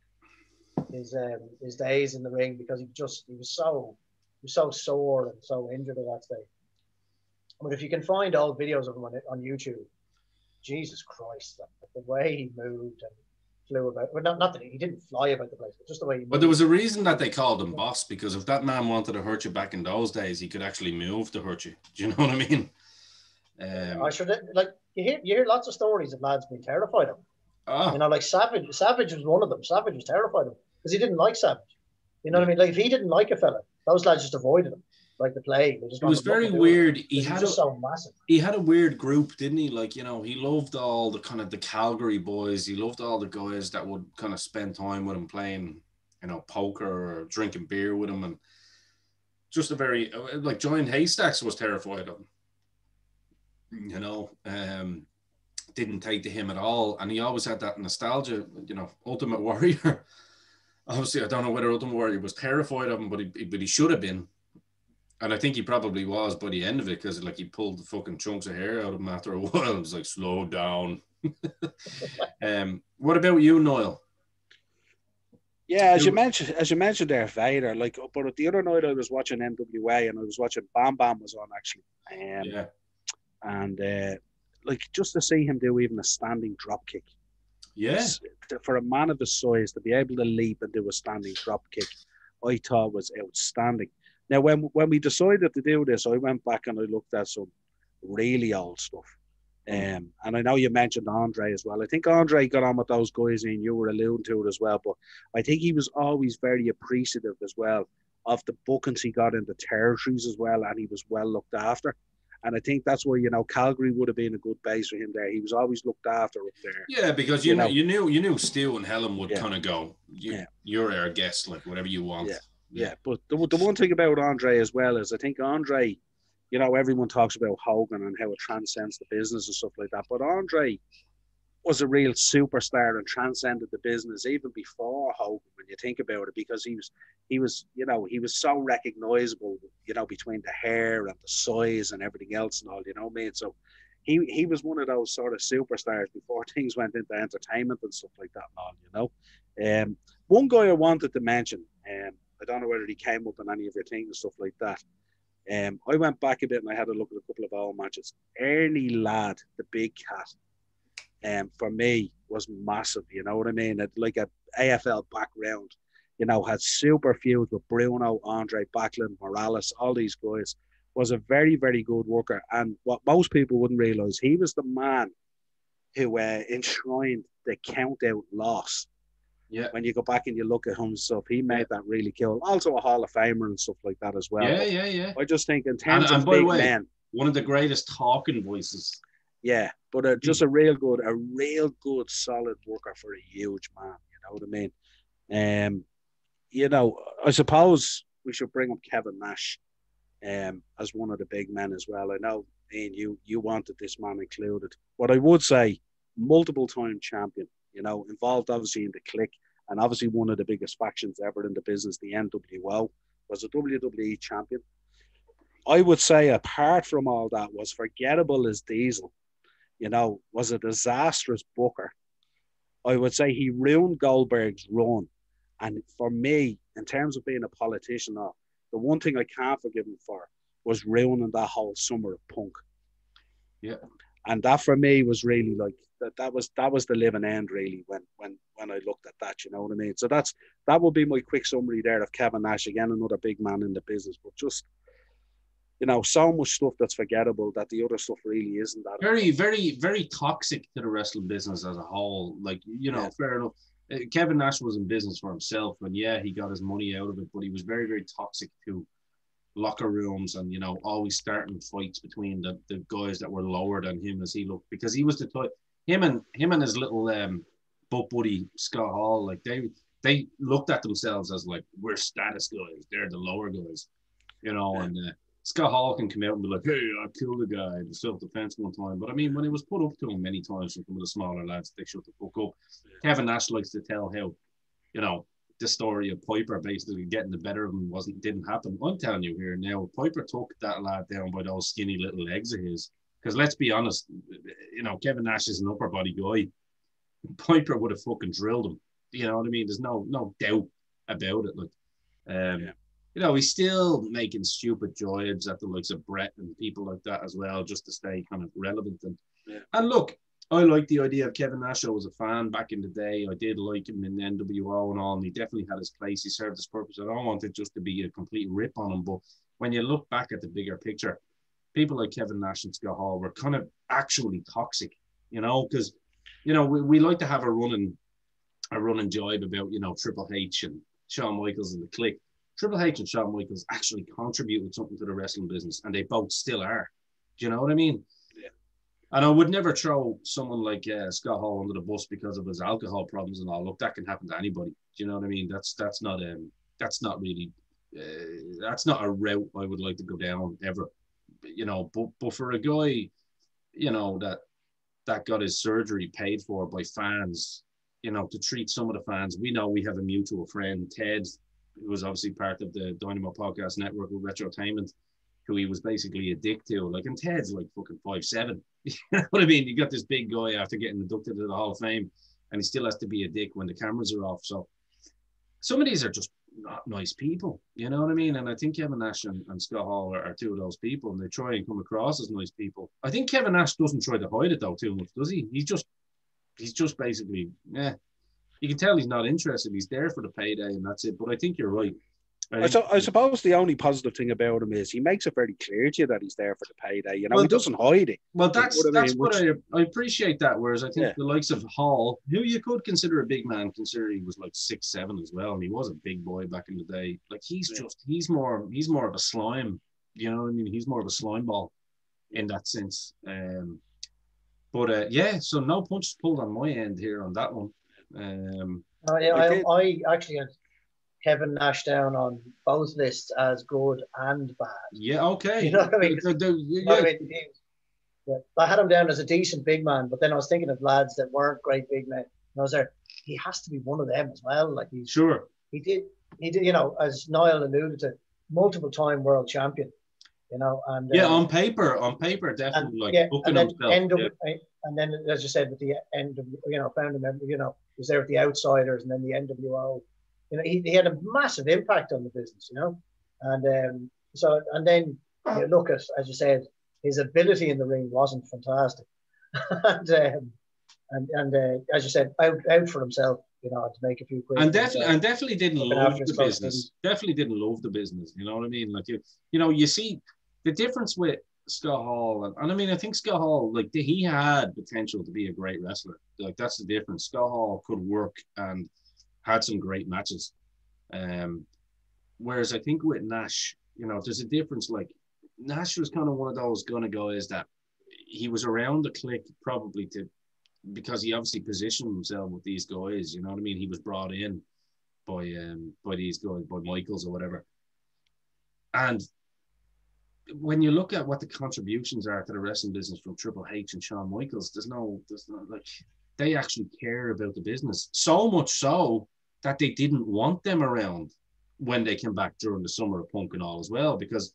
days in the ring, because he was so sore and so injured at that stage. But if you can find old videos of him on YouTube, Jesus Christ, the way he moved and flew about. Well, not that he didn't fly about the place, but just the way he moved. But there was a reason that they called him boss, because if that man wanted to hurt you back in those days, he could actually move to hurt you. Do you know what I mean? I should, like, you hear lots of stories of lads being terrified of him. Oh. You know, like Savage was one of them. Savage was terrified of him because he didn't like Savage. You know what I mean? Like, if he didn't like a fella, those lads just avoided him like the plague. It was very weird. He had so massive. He had a weird group, didn't he? Like, you know, he loved all the kind of the Calgary boys. He loved all the guys that would kind of spend time with him playing, you know, poker or drinking beer with him, and just a very like Giant Haystacks was terrified of him. You know, didn't take to him at all, and he always had that nostalgia. You know, Ultimate Warrior. Obviously, I don't know whether Ultimate Warrior was terrified of him, but he should have been. And I think he probably was by the end of it, because like he pulled the fucking chunks of hair out of him after a while. It was like, slow down. What about you, Noel? Yeah, as you mentioned there, Vader. Like, but the other night I was watching NWA and I was watching Bam Bam was on actually. Yeah. And like just to see him do even a standing drop kick. Yeah. For a man of his size to be able to leap and do a standing drop kick, I thought was outstanding. Now, when we decided to do this, I went back and I looked at some really old stuff. And I know you mentioned Andre as well. I think Andre got on with those guys, and you were alluding to it as well. But I think he was always very appreciative as well of the bookings he got in the territories as well, and he was well looked after. And I think that's where, you know, Calgary would have been a good base for him there. He was always looked after up there. Yeah, because you knew Stu and Helen would kind of go, you're our guest, like whatever you want. Yeah. But the one thing about Andre as well is I think Andre, you know, everyone talks about Hogan and how it transcends the business and stuff like that. But Andre was a real superstar and transcended the business even before Hogan, when you think about it, because he was so recognizable, you know, between the hair and the size and everything else and all, you know what I mean? So he was one of those sort of superstars before things went into entertainment and stuff like that and all, you know. One guy I wanted to mention, I don't know whether he came up in any of your things and stuff like that. I went back a bit and I had a look at a couple of old matches. Ernie Ladd, the big cat, for me was massive, you know what I mean? Like a AFL background, you know, had super feuds with Bruno, Andre, Backlund, Morales, all these guys. Was a very, very good worker. And what most people wouldn't realise, he was the man who enshrined the count-out loss. Yeah. When you go back and you look at him and stuff, he made that really cool. Also a Hall of Famer and stuff like that as well. Yeah. I just think in terms of big men, one of the greatest talking voices. Yeah, but just a real good, solid worker for a huge man. You know what I mean? You know, I suppose we should bring up Kevin Nash as one of the big men as well. I know, Ian, you wanted this man included. What I would say, multiple-time champion, involved obviously in the Clique, and obviously one of the biggest factions ever in the business, the NWO, was a WWE champion. I would say, apart from all that, was forgettable as Diesel, was a disastrous booker. I would say he ruined Goldberg's run. And for me, in terms of being a politician, the one thing I can't forgive him for was ruining that whole summer of Punk. Yeah. And that for me was really like that was the living end really when I looked at that, you know what I mean? So that would be my quick summary there of Kevin Nash, again, another big man in the business, but just so much stuff that's forgettable that the other stuff really isn't that. Very, very, very toxic to the wrestling business as a whole. Like, fair enough. Kevin Nash was in business for himself, and he got his money out of it, but he was very, very toxic to locker rooms and, always starting fights between the guys that were lower than him as he looked, because he was the type, him and his little butt buddy, Scott Hall, like they looked at themselves as like, we're status guys, they're the lower guys, and Scott Hall can come out and be like, hey, I killed a guy in self-defense one time. But I mean, when it was put up to him many times from some of the smaller lads, they shut the fuck up. Yeah. Kevin Nash likes to tell how, the story of Piper basically getting the better of him didn't happen. I'm telling you here now, Piper took that lad down by those skinny little legs of his. Because let's be honest, Kevin Nash is an upper body guy. Piper would have fucking drilled him. You know what I mean? There's no doubt about it. Like, he's still making stupid jibes at the likes of Brett and people like that as well, just to stay kind of relevant. And look, I like the idea of Kevin Nash. I was a fan back in the day. I did like him in the NWO and all, and he definitely had his place. He served his purpose. I don't want it just to be a complete rip on him, but when you look back at the bigger picture, people like Kevin Nash and Scott Hall were kind of actually toxic, because, we like to have a running jibe about, Triple H and Shawn Michaels and the Clique. Triple H and Shawn Michaels actually contributed something to the wrestling business, and they both still are. Do you know what I mean? Yeah. And I would never throw someone like Scott Hall under the bus because of his alcohol problems and all. Look, that can happen to anybody. Do you know what I mean? That's not really that's not a route I would like to go down ever. But for a guy, that got his surgery paid for by fans, to treat some of the fans. We know we have a mutual friend, Ted, who was obviously part of the Dynamo Podcast Network with Retrotainment, who he was basically a dick to. Like, and Ted's like fucking 5'7". You know what I mean? You got this big guy after getting inducted to the Hall of Fame, and he still has to be a dick when the cameras are off. So some of these are just not nice people. You know what I mean? And I think Kevin Nash and Scott Hall are two of those people, and they try and come across as nice people. I think Kevin Nash doesn't try to hide it though too much, does he? He's just basically, you can tell he's not interested. He's there for the payday, and that's it. But I think you're right. I suppose the only positive thing about him is he makes it very clear to you that he's there for the payday. He doesn't hide it. Well, that's what I appreciate that. Whereas I think the likes of Hall, who you could consider a big man, consider he was like 6'7" as well, and he was a big boy back in the day. Like he's more of a slime. You know what I mean? He's more of a slime ball in that sense. So no punches pulled on my end here on that one. I actually had Kevin Nash down on both lists as good and bad. Yeah, okay. You know what I mean? I had him down as a decent big man, but then I was thinking of lads that weren't great big men. And I was there, he has to be one of them as well. Like he did, as Niall alluded to, multiple time world champion. And on paper, definitely booking himself. And then, as you said, with the end of, found him, was there with the Outsiders and then the NWO. He had a massive impact on the business, and then you look at, as you said, his ability in the ring wasn't fantastic, and as you said, out for himself, to make a few quid. And definitely didn't love the business. Definitely didn't love the business. You know what I mean? Like you see the difference with Scott Hall, and I mean, I think Scott Hall, like he had potential to be a great wrestler. Like that's the difference. Scott Hall could work and had some great matches. Whereas I think with Nash, there's a difference. Like Nash was kind of one of those guys that he was around the Clique probably because he obviously positioned himself with these guys. You know what I mean? He was brought in by these guys, by Michaels or whatever. And when you look at what the contributions are to the wrestling business from Triple H and Shawn Michaels, there's no like, they actually care about the business. So much so that they didn't want them around when they came back during the summer of Punk and all as well. Because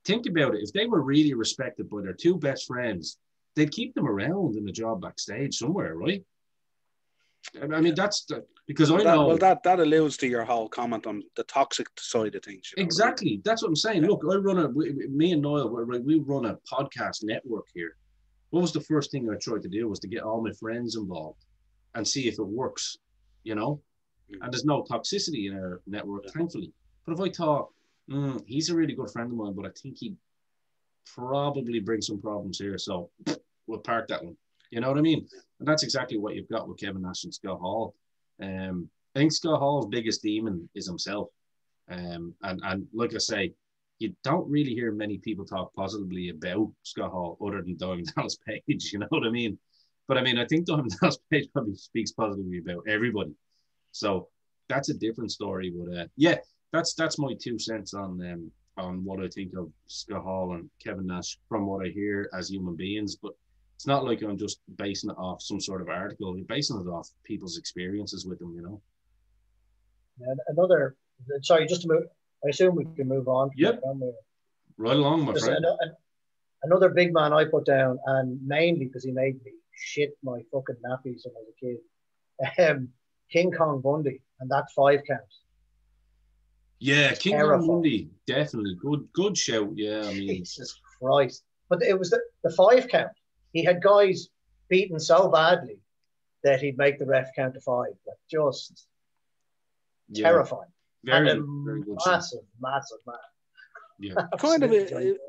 think about it, if they were really respected by their two best friends, they'd keep them around in a job backstage somewhere, right? I mean, that's because I know. Well, that alludes to your whole comment on the toxic side of things. Exactly. I mean? That's what I'm saying. Yeah. Look, me and Noel, we run a podcast network here. What was the first thing I tried to do was to get all my friends involved and see if it works, you know? And there's no toxicity in our network, thankfully. But if I thought, he's a really good friend of mine, but I think he'd probably bring some problems here, so we'll park that one. You know what I mean? And that's exactly what you've got with Kevin Nash and Scott Hall. I think Scott Hall's biggest demon is himself. And like I say, you don't really hear many people talk positively about Scott Hall other than Diamond Dallas Page, you know what I mean? But I mean, I think Diamond Dallas Page probably speaks positively about everybody. So that's a different story. But yeah, that's my 2 cents on what I think of Scott Hall and Kevin Nash from what I hear as human beings. But it's not like I'm just basing it off some sort of article. You're basing it off people's experiences with them, you know. And sorry, just to move, I assume we can move on. Yep. Right along, my friend. Another big man I put down, and mainly because he made me shit my fucking nappies when I was a kid. King Kong Bundy and that 5 count. Yeah, King Kong Bundy, definitely good shout. Yeah, I mean, Jesus Christ! But it was the 5 count. He had guys beaten so badly that he'd make the ref count to 5. Like just terrifying. Very good. Massive man. Yeah, kind of.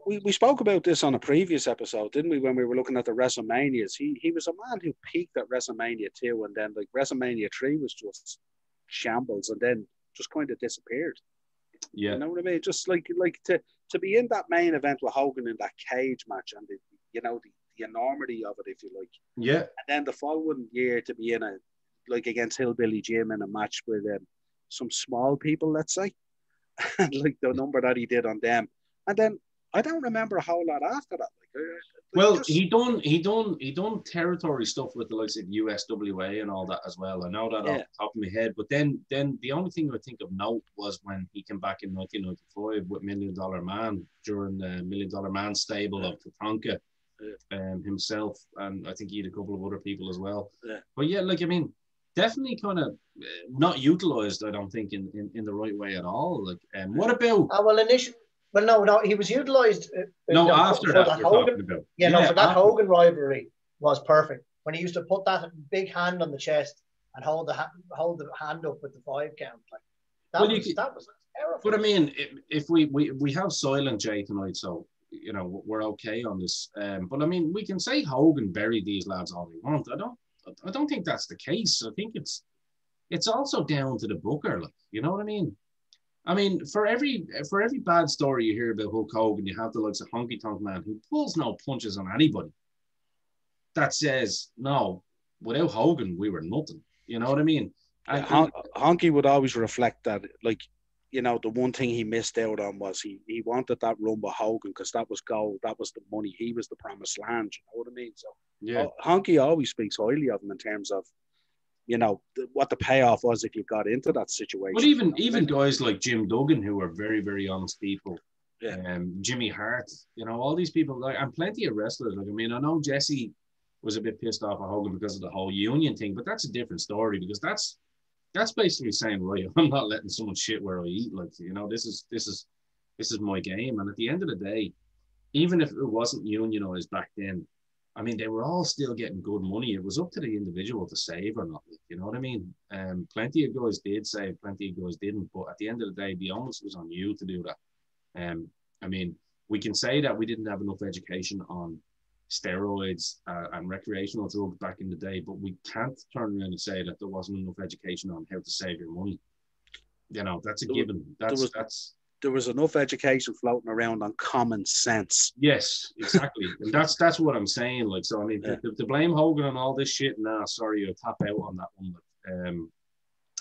We spoke about this on a previous episode, didn't we? When we were looking at the WrestleManias, he was a man who peaked at WrestleMania 2, and then like WrestleMania 3 was just shambles, and then just kind of disappeared. Yeah, you know what I mean. Just like to be in that main event with Hogan in that cage match, and the enormity of it, if you like. Yeah, and then the following year to be in against Hillbilly Jim in a match with some small people, let's say. Like the number that he did on them, and then I don't remember a whole lot after that. He done territory stuff with the likes of USWA and all that as well. I know that off the top of my head. But then the only thing I think of note was when he came back in 1995 with $1 Million Man during the $1 Million Man stable of Tatanka, himself, and I think he had a couple of other people as well. Yeah. But yeah, like I mean, definitely kind of not utilized, I don't think, in the right way at all. Like, what about? No, he was utilized. After that Hogan. For that Hogan rivalry was perfect when he used to put that big hand on the chest and hold the hand up with the 5 count. Like that was terrible. But I mean, if we have Silent J tonight, so we're okay on this. But I mean, we can say Hogan buried these lads all we want. I don't think that's the case. I think it's also down to the booker, like, you know what I mean? I mean, for every bad story you hear about Hulk Hogan, you have the likes of Honky Tonk Man who pulls no punches on anybody. That says, no, without Hogan, we were nothing. You know what I mean? And Honky would always reflect that, like, the one thing he missed out on was he wanted that run with Hogan because that was gold, that was the money, he was the promised land. You know what I mean? So yeah, Honky always speaks highly of him in terms of, what the payoff was if you got into that situation. But even guys like Jim Duggan, who are very, very honest people, Jimmy Hart, all these people, and plenty of wrestlers. Like, I mean, I know Jesse was a bit pissed off at Hogan because of the whole union thing, but that's a different story because that's basically saying, right, I'm not letting someone shit where I eat. Like, this is my game. And at the end of the day, even if it wasn't unionized back then, I mean, they were all still getting good money. It was up to the individual to save or not. You know what I mean? Plenty of guys did save, plenty of guys didn't. But at the end of the day, the onus was on you to do that. I mean, we can say that we didn't have enough education on steroids and recreational drugs back in the day, but we can't turn around and say that there wasn't enough education on how to save your money. That's a given. There was enough education floating around on common sense. Yes, exactly. And that's what I'm saying. Like, so I mean, to blame Hogan on all this shit, sorry, I'll tap out on that one.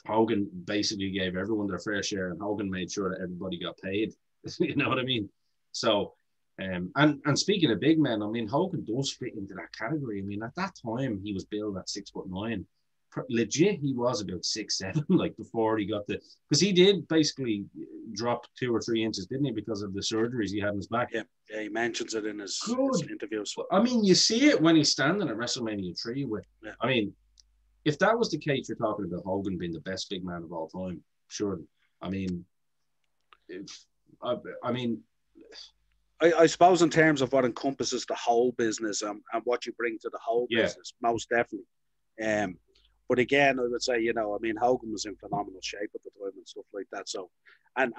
Hogan basically gave everyone their fair share, and Hogan made sure that everybody got paid. You know what I mean? So, and speaking of big men, I mean, Hogan does fit into that category. I mean, at that time, he was billed at 6'9". Legit, he was about 6'7", like before he got because he did basically drop 2 or 3 inches, didn't he, because of the surgeries he had in his back. Yeah, he mentions it in his interviews. I mean, you see it when he's standing at WrestleMania 3. I mean, if that was the case, you're talking about Hogan being the best big man of all time. Sure. I mean, I suppose in terms of what encompasses the whole business and what you bring to the whole business, most definitely. But again, I would say, you know, I mean, Hogan was in phenomenal shape at the time and stuff like that. So, and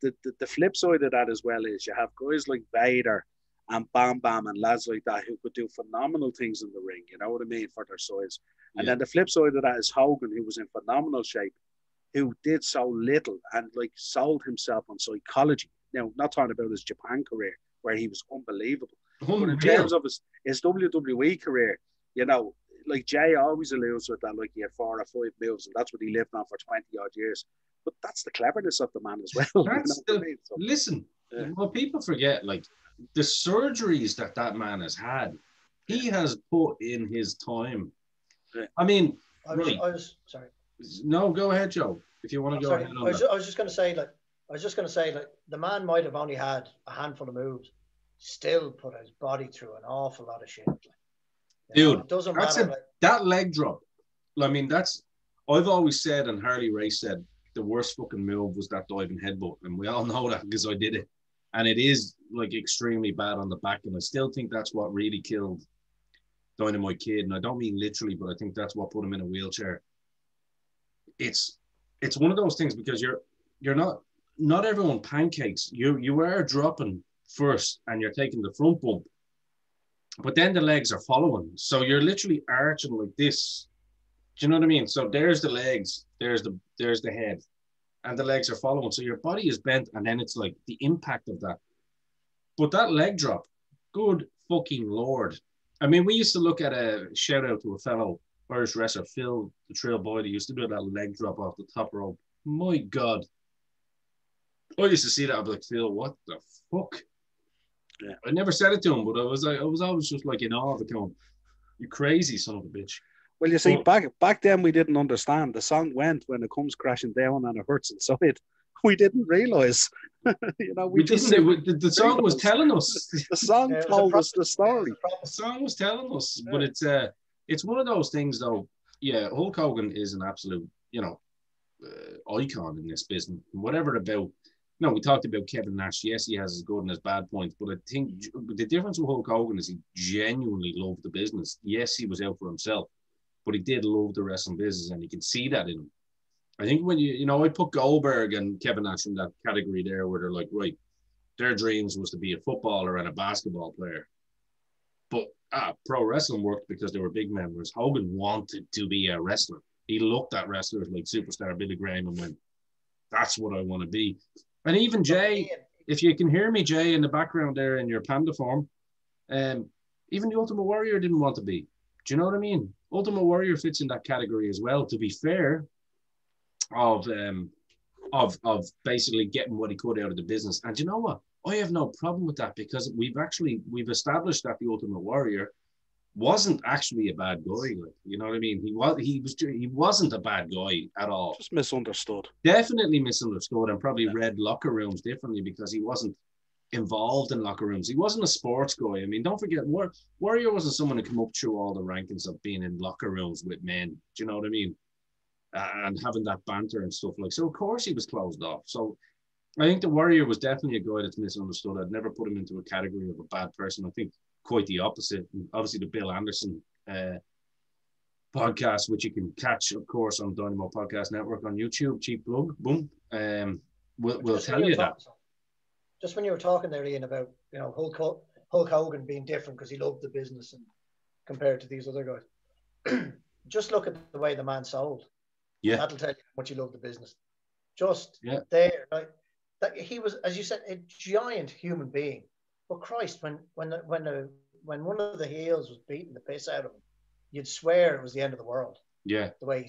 the flip side of that as well is you have guys like Vader and Bam Bam and lads like that who could do phenomenal things in the ring, you know what I mean, for their size. And then the flip side of that is Hogan, who was in phenomenal shape, who did so little and like sold himself on psychology. Now, not talking about his Japan career, where he was unbelievable. But in terms of his WWE career, you know, like Jay always alludes with that, like he had 4 or 5 moves, and that's what he lived on for 20 odd years. But that's the cleverness of the man as well. That's listen, what people forget, like the surgeries that man has had, he has put in his time. Yeah. I mean, I was sorry. No, go ahead, Joe. If you want to go ahead. I was just going to say, like, the man might have only had a handful of moves, still put his body through an awful lot of shit. Like, dude, it doesn't matter. That leg drop. I mean, I've always said, and Harley Race said, the worst fucking move was that diving headbutt, and we all know that because I did it, and it is like extremely bad on the back, and I still think that's what really killed Dynamite Kid, and I don't mean literally, but I think that's what put him in a wheelchair. It's one of those things because you're not everyone pancakes. You are dropping first, and you're taking the front bump, but then the legs are following, so you're literally arching like this. Do you know what I mean? So there's the legs, there's the head, and the legs are following. So your body is bent, and then it's like the impact of that. But that leg drop, good fucking Lord. I mean, we used to look at a shout out to a fellow Irish wrestler, Phil the Trail Boy, that used to do that leg drop off the top rope. My God. I used to see that. I'd be like, Phil, what the fuck? Yeah. I never said it to him, but I was always just like in awe of it, going, you crazy son of a bitch. Well, you see, back then we didn't understand. The song went when it comes crashing down and it hurts inside. We didn't realize. You know, we just didn't. The song was telling us. The song told us the story. The song was telling us, but it's one of those things, though. Yeah, Hulk Hogan is an absolute, icon in this business. Whatever about. No, we talked about Kevin Nash. Yes, he has his good and his bad points, but I think the difference with Hulk Hogan is he genuinely loved the business. Yes, he was out for himself, but he did love the wrestling business, and you can see that in him. I think when I put Goldberg and Kevin Nash in that category there, where they're like, right, their dreams was to be a footballer and a basketball player, but pro wrestling worked because they were big men. Whereas Hogan wanted to be a wrestler. He looked at wrestlers like superstar Billy Graham and went, "That's what I want to be." And even Jay, if you can hear me, Jay, in the background there in your panda form, even the Ultimate Warrior didn't want to be. Do you know what I mean? Ultimate Warrior fits in that category as well, to be fair, of basically getting what he could out of the business. And you know what? I have no problem with that because we've established that the Ultimate Warrior wasn't actually a bad guy. Like, you know what I mean? He wasn't a bad guy at all. Just misunderstood. Definitely misunderstood, and probably read locker rooms differently because he wasn't involved in locker rooms. He wasn't a sports guy. I mean, don't forget, Warrior wasn't someone who came up through all the rankings of being in locker rooms with men. Do you know what I mean? And having that banter and stuff like. So of course he was closed off. So I think the Warrior was definitely a guy that's misunderstood. I'd never put him into a category of a bad person. I think quite the opposite. And obviously the Bill Anderson podcast, which you can catch, of course, on Dynamo Podcast Network on YouTube. Cheap plug, boom. We'll tell you that. Just when you were talking there, Ian, about Hulk Hogan being different because he loved the business and compared to these other guys, just look at the way the man sold. Yeah, that'll tell you how much he loved the business. There, like that, he was, as you said, a giant human being. But Christ, when one of the heels was beating the piss out of him, you'd swear it was the end of the world. Yeah, the way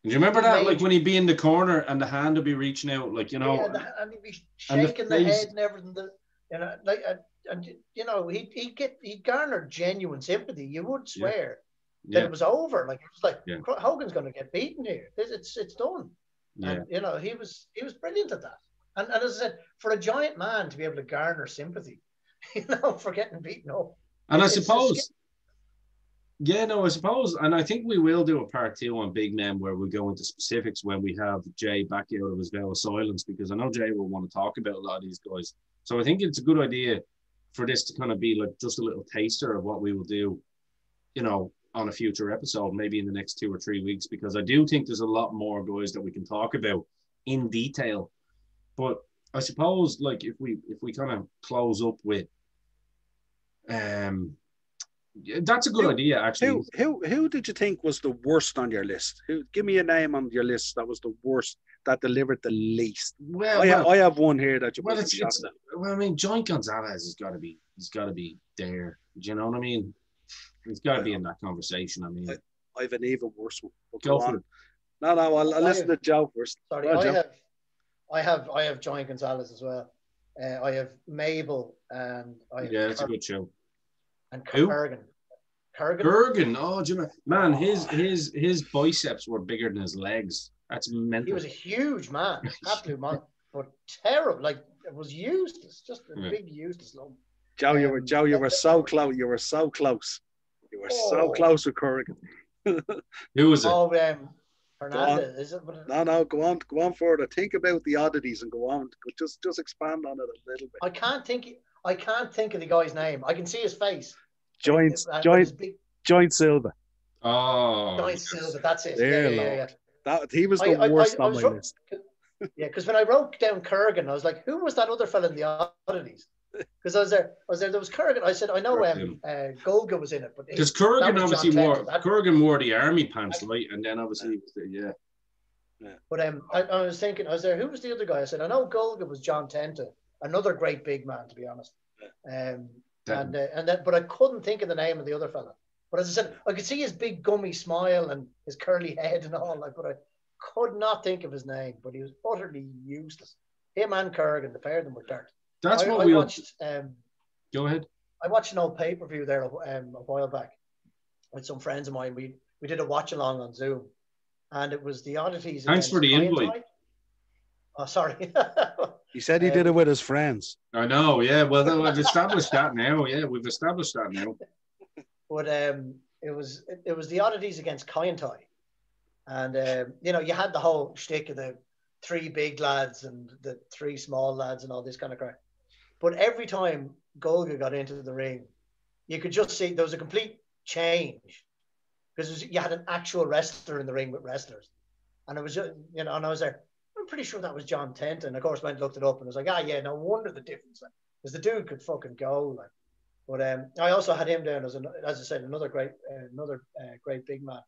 Do you remember that? Like when he'd be in the corner and the hand would be reaching out, like, you know. Yeah, and he'd be shaking the head and everything. You know, like, and you know, he garnered genuine sympathy. You would swear that it was over. Like it was like Hogan's going to get beaten here. It's done. Yeah. And you know, he was brilliant at that. And as I said, for a giant man to be able to garner sympathy, you know, for getting beaten up. And I suppose, and I think we will do a part 2 on big men where we go into specifics when we have Jay back out of his veil of silence, because I know Jay will want to talk about a lot of these guys. So I think it's a good idea for this to kind of be like just a little taster of what we will do, you know, on a future episode, maybe in the next 2 or 3 weeks, because I do think there's a lot more guys that we can talk about in detail. But I suppose, like, if we kind of close up with, that's a good idea, actually. Who did you think was the worst on your list? Give me a name on your list that was the worst, that delivered the least. Well, I have one here that you. Well, I mean, Joint Gonzalez he's got to be there. Do you know what I mean? He's got to be in that conversation. I mean, I have an even worse one. Go for it. No, I'll listen to Joe first. Sorry, I have Joint Gonzalez as well. I have Mabel and I have that's a good show. And Kurgan. Oh, Jimmy, man, his biceps were bigger than his legs. That's mental. He was a huge man, absolute man, but terrible. Like it was useless, just a big useless lump. Joe, you were so close. You were so close. You were so close with Kurgan. Who was it? Oh, Hernandez, is it? No, go on further. Think about the oddities and go on. Just expand on it a little bit. I can't think of the guy's name. I can see his face. Joint Silva. Oh, Joint Silva. That's it. Yeah. He was the worst on my list. Yeah, because when I wrote down Kurgan, I was like, who was that other fella in the oddities? Because I was there. There was Kurgan. I said, I know Golga was in it, but because Kurgan obviously Kurgan wore the army pants, right? And then obviously, yeah. But I was thinking, I was there. Who was the other guy? I said, I know Golga was John Tenta, another great big man, to be honest. But I couldn't think of the name of the other fella. But as I said, I could see his big gummy smile and his curly head and all, but I could not think of his name. But he was utterly useless. Him and Kurgan, the pair of them were dirt. That's what we watched. Go ahead. I watched an old pay-per-view there a while back with some friends of mine. We did a watch along on Zoom, and it was the oddities. Thanks for the invite. Oh, sorry. He said he did it with his friends. I know, yeah. Well, I've established that now. Yeah, we've established that now. But it was the oddities against Kaientai, and you know, you had the whole shtick of the 3 big lads and the 3 small lads and all this kind of crap. But every time Golga got into the ring, you could just see there was a complete change because you had an actual wrestler in the ring with wrestlers, and it was just, you know, and I was there. I'm pretty sure that was John Tent, and of course went and looked it up and was like, no wonder the difference, because the dude could fucking go, like. But I also had him down as I said, another great big man,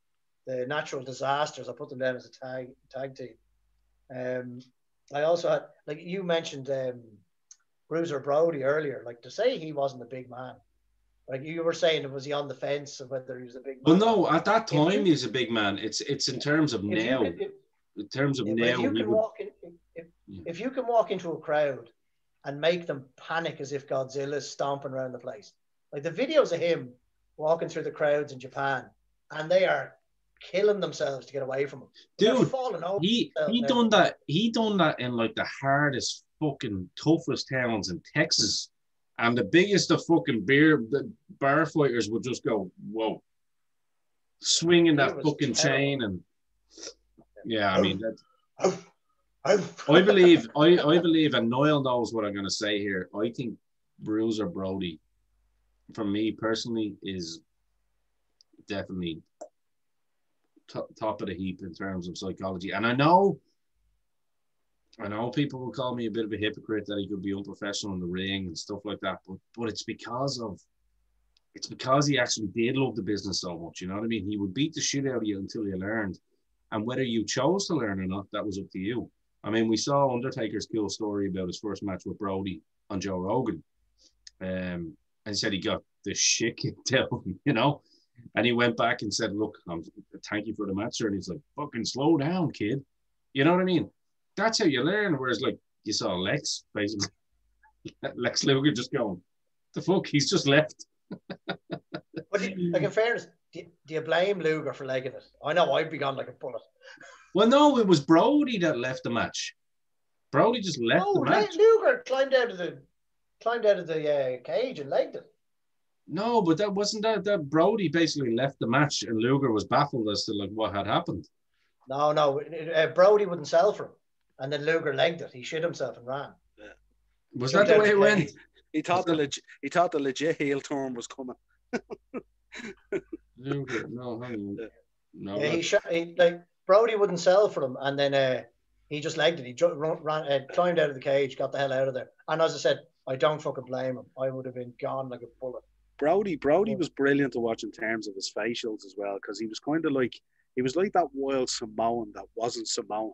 the Natural Disasters. I put them down as a tag team. I also had, like you mentioned, Bruiser Brody earlier. Like, to say he wasn't a big man, like you were saying, was he on the fence of whether he was a big man? Well, no, at that time he's a big man. It's in terms of now. In terms of now, if you can walk into a crowd and make them panic as if Godzilla's stomping around the place, like the videos of him walking through the crowds in Japan, and they are killing themselves to get away from him. Dude, he done that. He done that in like the hardest, fucking toughest towns in Texas, and the biggest of fucking bar fighters would just go, whoa, swinging that fucking chain. And yeah, I mean that. I believe, and Noel knows what I'm going to say here. I think Bruiser Brody, for me personally, is definitely top of the heap in terms of psychology. And I know people will call me a bit of a hypocrite that he could be unprofessional in the ring and stuff like that, but it's because he actually did love the business so much. You know what I mean? He would beat the shit out of you until you learned, and whether you chose to learn or not, that was up to you. I mean, we saw Undertaker's cool story about his first match with Brody on Joe Rogan, and he said he got the shit kicked out of him, you know. And he went back and said, look, thank you for the match, sir. And he's like, fucking slow down, kid. You know what I mean? That's how you learn. Whereas, like, you saw Lex, basically. Lex Luger just going, the fuck? He's just left. But like, in fairness, do you blame Luger for legging it? I know I'd be gone like a bullet. Well, no, it was Brody that left the match. Brody just left the match. Luger climbed out of the cage and legged it. No, but that wasn't that Brody basically left the match and Luger was baffled as to like what had happened. No, Brody wouldn't sell for him, and then Luger legged it. He shit himself and ran. Yeah. Was that the way it went? He thought the legit heel turn was coming. Luger, no. Yeah, Brody wouldn't sell for him, and then he just legged it. He ran, climbed out of the cage, got the hell out of there. And as I said, I don't fucking blame him. I would have been gone like a bullet. Brody was brilliant to watch in terms of his facials as well, because he was kind of like that wild Samoan that wasn't Samoan.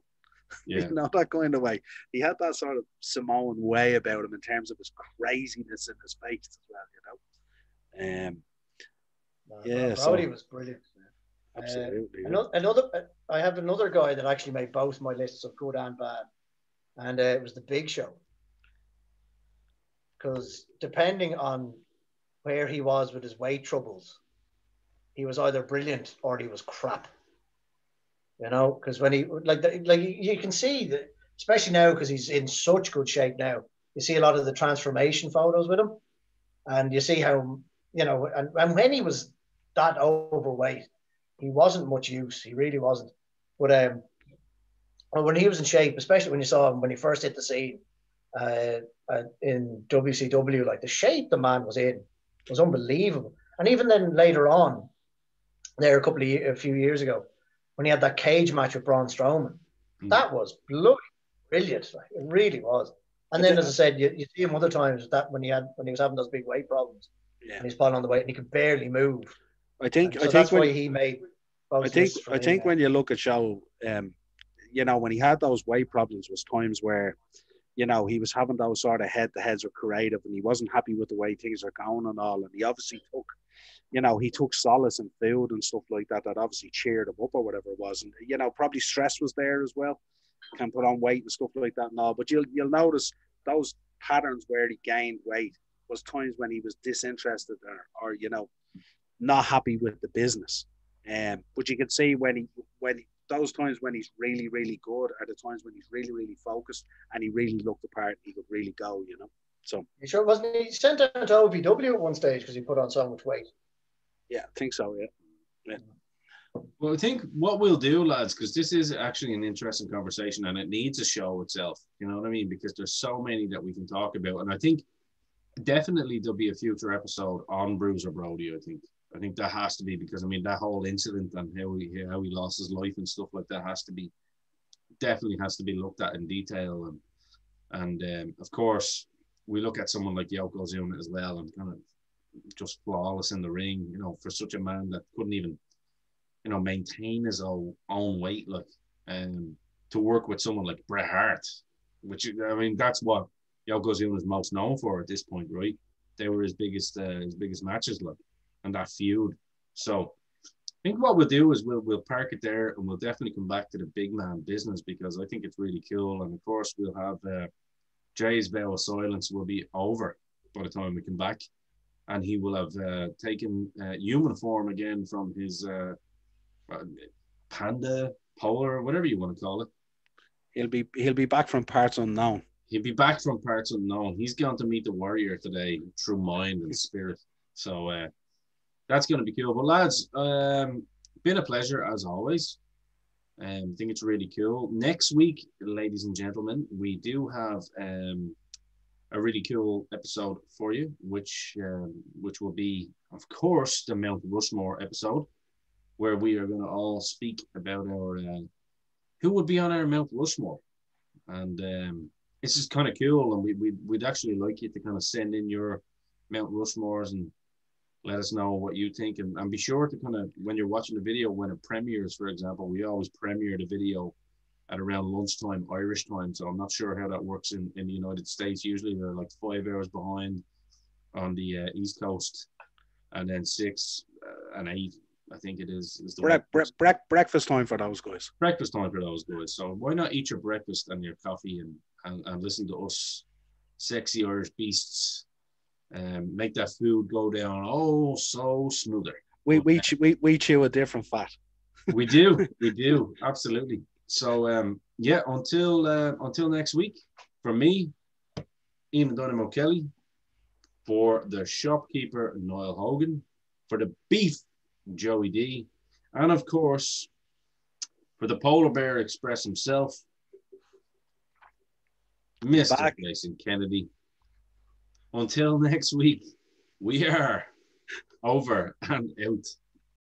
Yeah. You know, that kind of way. He had that sort of Samoan way about him in terms of his craziness in his face as well, you know. Brody was brilliant. Absolutely. I have another guy that actually made both my lists of good and bad, and it was the Big Show. Because depending on where he was with his weight troubles, he was either brilliant or he was crap. You know, because when he you can see that, especially now because he's in such good shape now. You see a lot of the transformation photos with him, and you see how, you know, and when he was that overweight, he wasn't much use. He really wasn't. But when he was in shape, especially when you saw him when he first hit the scene in WCW, like the shape the man was in was unbelievable. And even then later on, there a few years ago, when he had that cage match with Braun Strowman, that was bloody brilliant. Like, it really was. And then, as I said, you see him other times that when he was having those big weight problems, and he's falling on the weight and he could barely move. I think that's why he made. I think when you look at Show, you know, when he had those weight problems, was times where, you know, he was having those sort of head-to-heads with creative, and he wasn't happy with the way things are going and all. And he obviously took solace in food and stuff like that. That obviously cheered him up or whatever it was. And, you know, probably stress was there as well. Can put on weight and stuff like that and all. But you'll notice those patterns where he gained weight was times when he was disinterested or you know, not happy with the business. But you can see when those times when he's really, really good are the times when he's really, really focused and he really looked the part. He could really go, you know. So you sure wasn't he sent down to OVW at one stage because he put on so much weight? Yeah, I think so. Yeah. Well, I think what we'll do, lads, because this is actually an interesting conversation and it needs a show itself. You know what I mean? Because there's so many that we can talk about, and I think definitely there'll be a future episode on Bruiser Brody. I think that has to be, because I mean that whole incident and how he lost his life and stuff like that definitely has to be looked at in detail, and of course we look at someone like Yokozuna as well, and kind of just flawless in the ring, you know, for such a man that couldn't even, you know, maintain his own weight, like, to work with someone like Bret Hart, which, I mean, that's what Yokozuna is most known for at this point, right? They were his biggest matches, like, and that feud. So I think what we'll do is we'll park it there, and we'll definitely come back to the big man business, because I think it's really cool. And of course we'll have Jay's Veil of Silence will be over by the time we come back, and he will have taken human form again from his panda, polar, whatever you want to call it. He'll be back from parts unknown. He'll be back from parts unknown. He's going to meet the warrior today through mind and spirit. So that's going to be cool. But lads, been a pleasure as always. I think it's really cool. Next week, ladies and gentlemen, we do have a really cool episode for you, which will be, of course, the Mount Rushmore episode, where we are going to all speak about our who would be on our Mount Rushmore, and it's just kind of cool. And we'd actually like you to kind of send in your Mount Rushmores and let us know what you think, and be sure to kind of, when you're watching the video, when it premieres, for example, we always premiere the video at around lunchtime Irish time, so I'm not sure how that works in the United States. Usually they're like 5 hours behind on the East Coast, and then 6 and 8, I think it is breakfast time for those guys. Breakfast time for those guys. So why not eat your breakfast and your coffee and listen to us sexy Irish beasts make that food go down so smoother. We chew a different fat. We do absolutely. So until next week, from me, Eamon Dynamo Kelly, for the shopkeeper Niall Hogan, for the beef Joey D, and of course for the Polar Bear Express himself, Mr. Jason Kennedy. Until next week, we are over and out.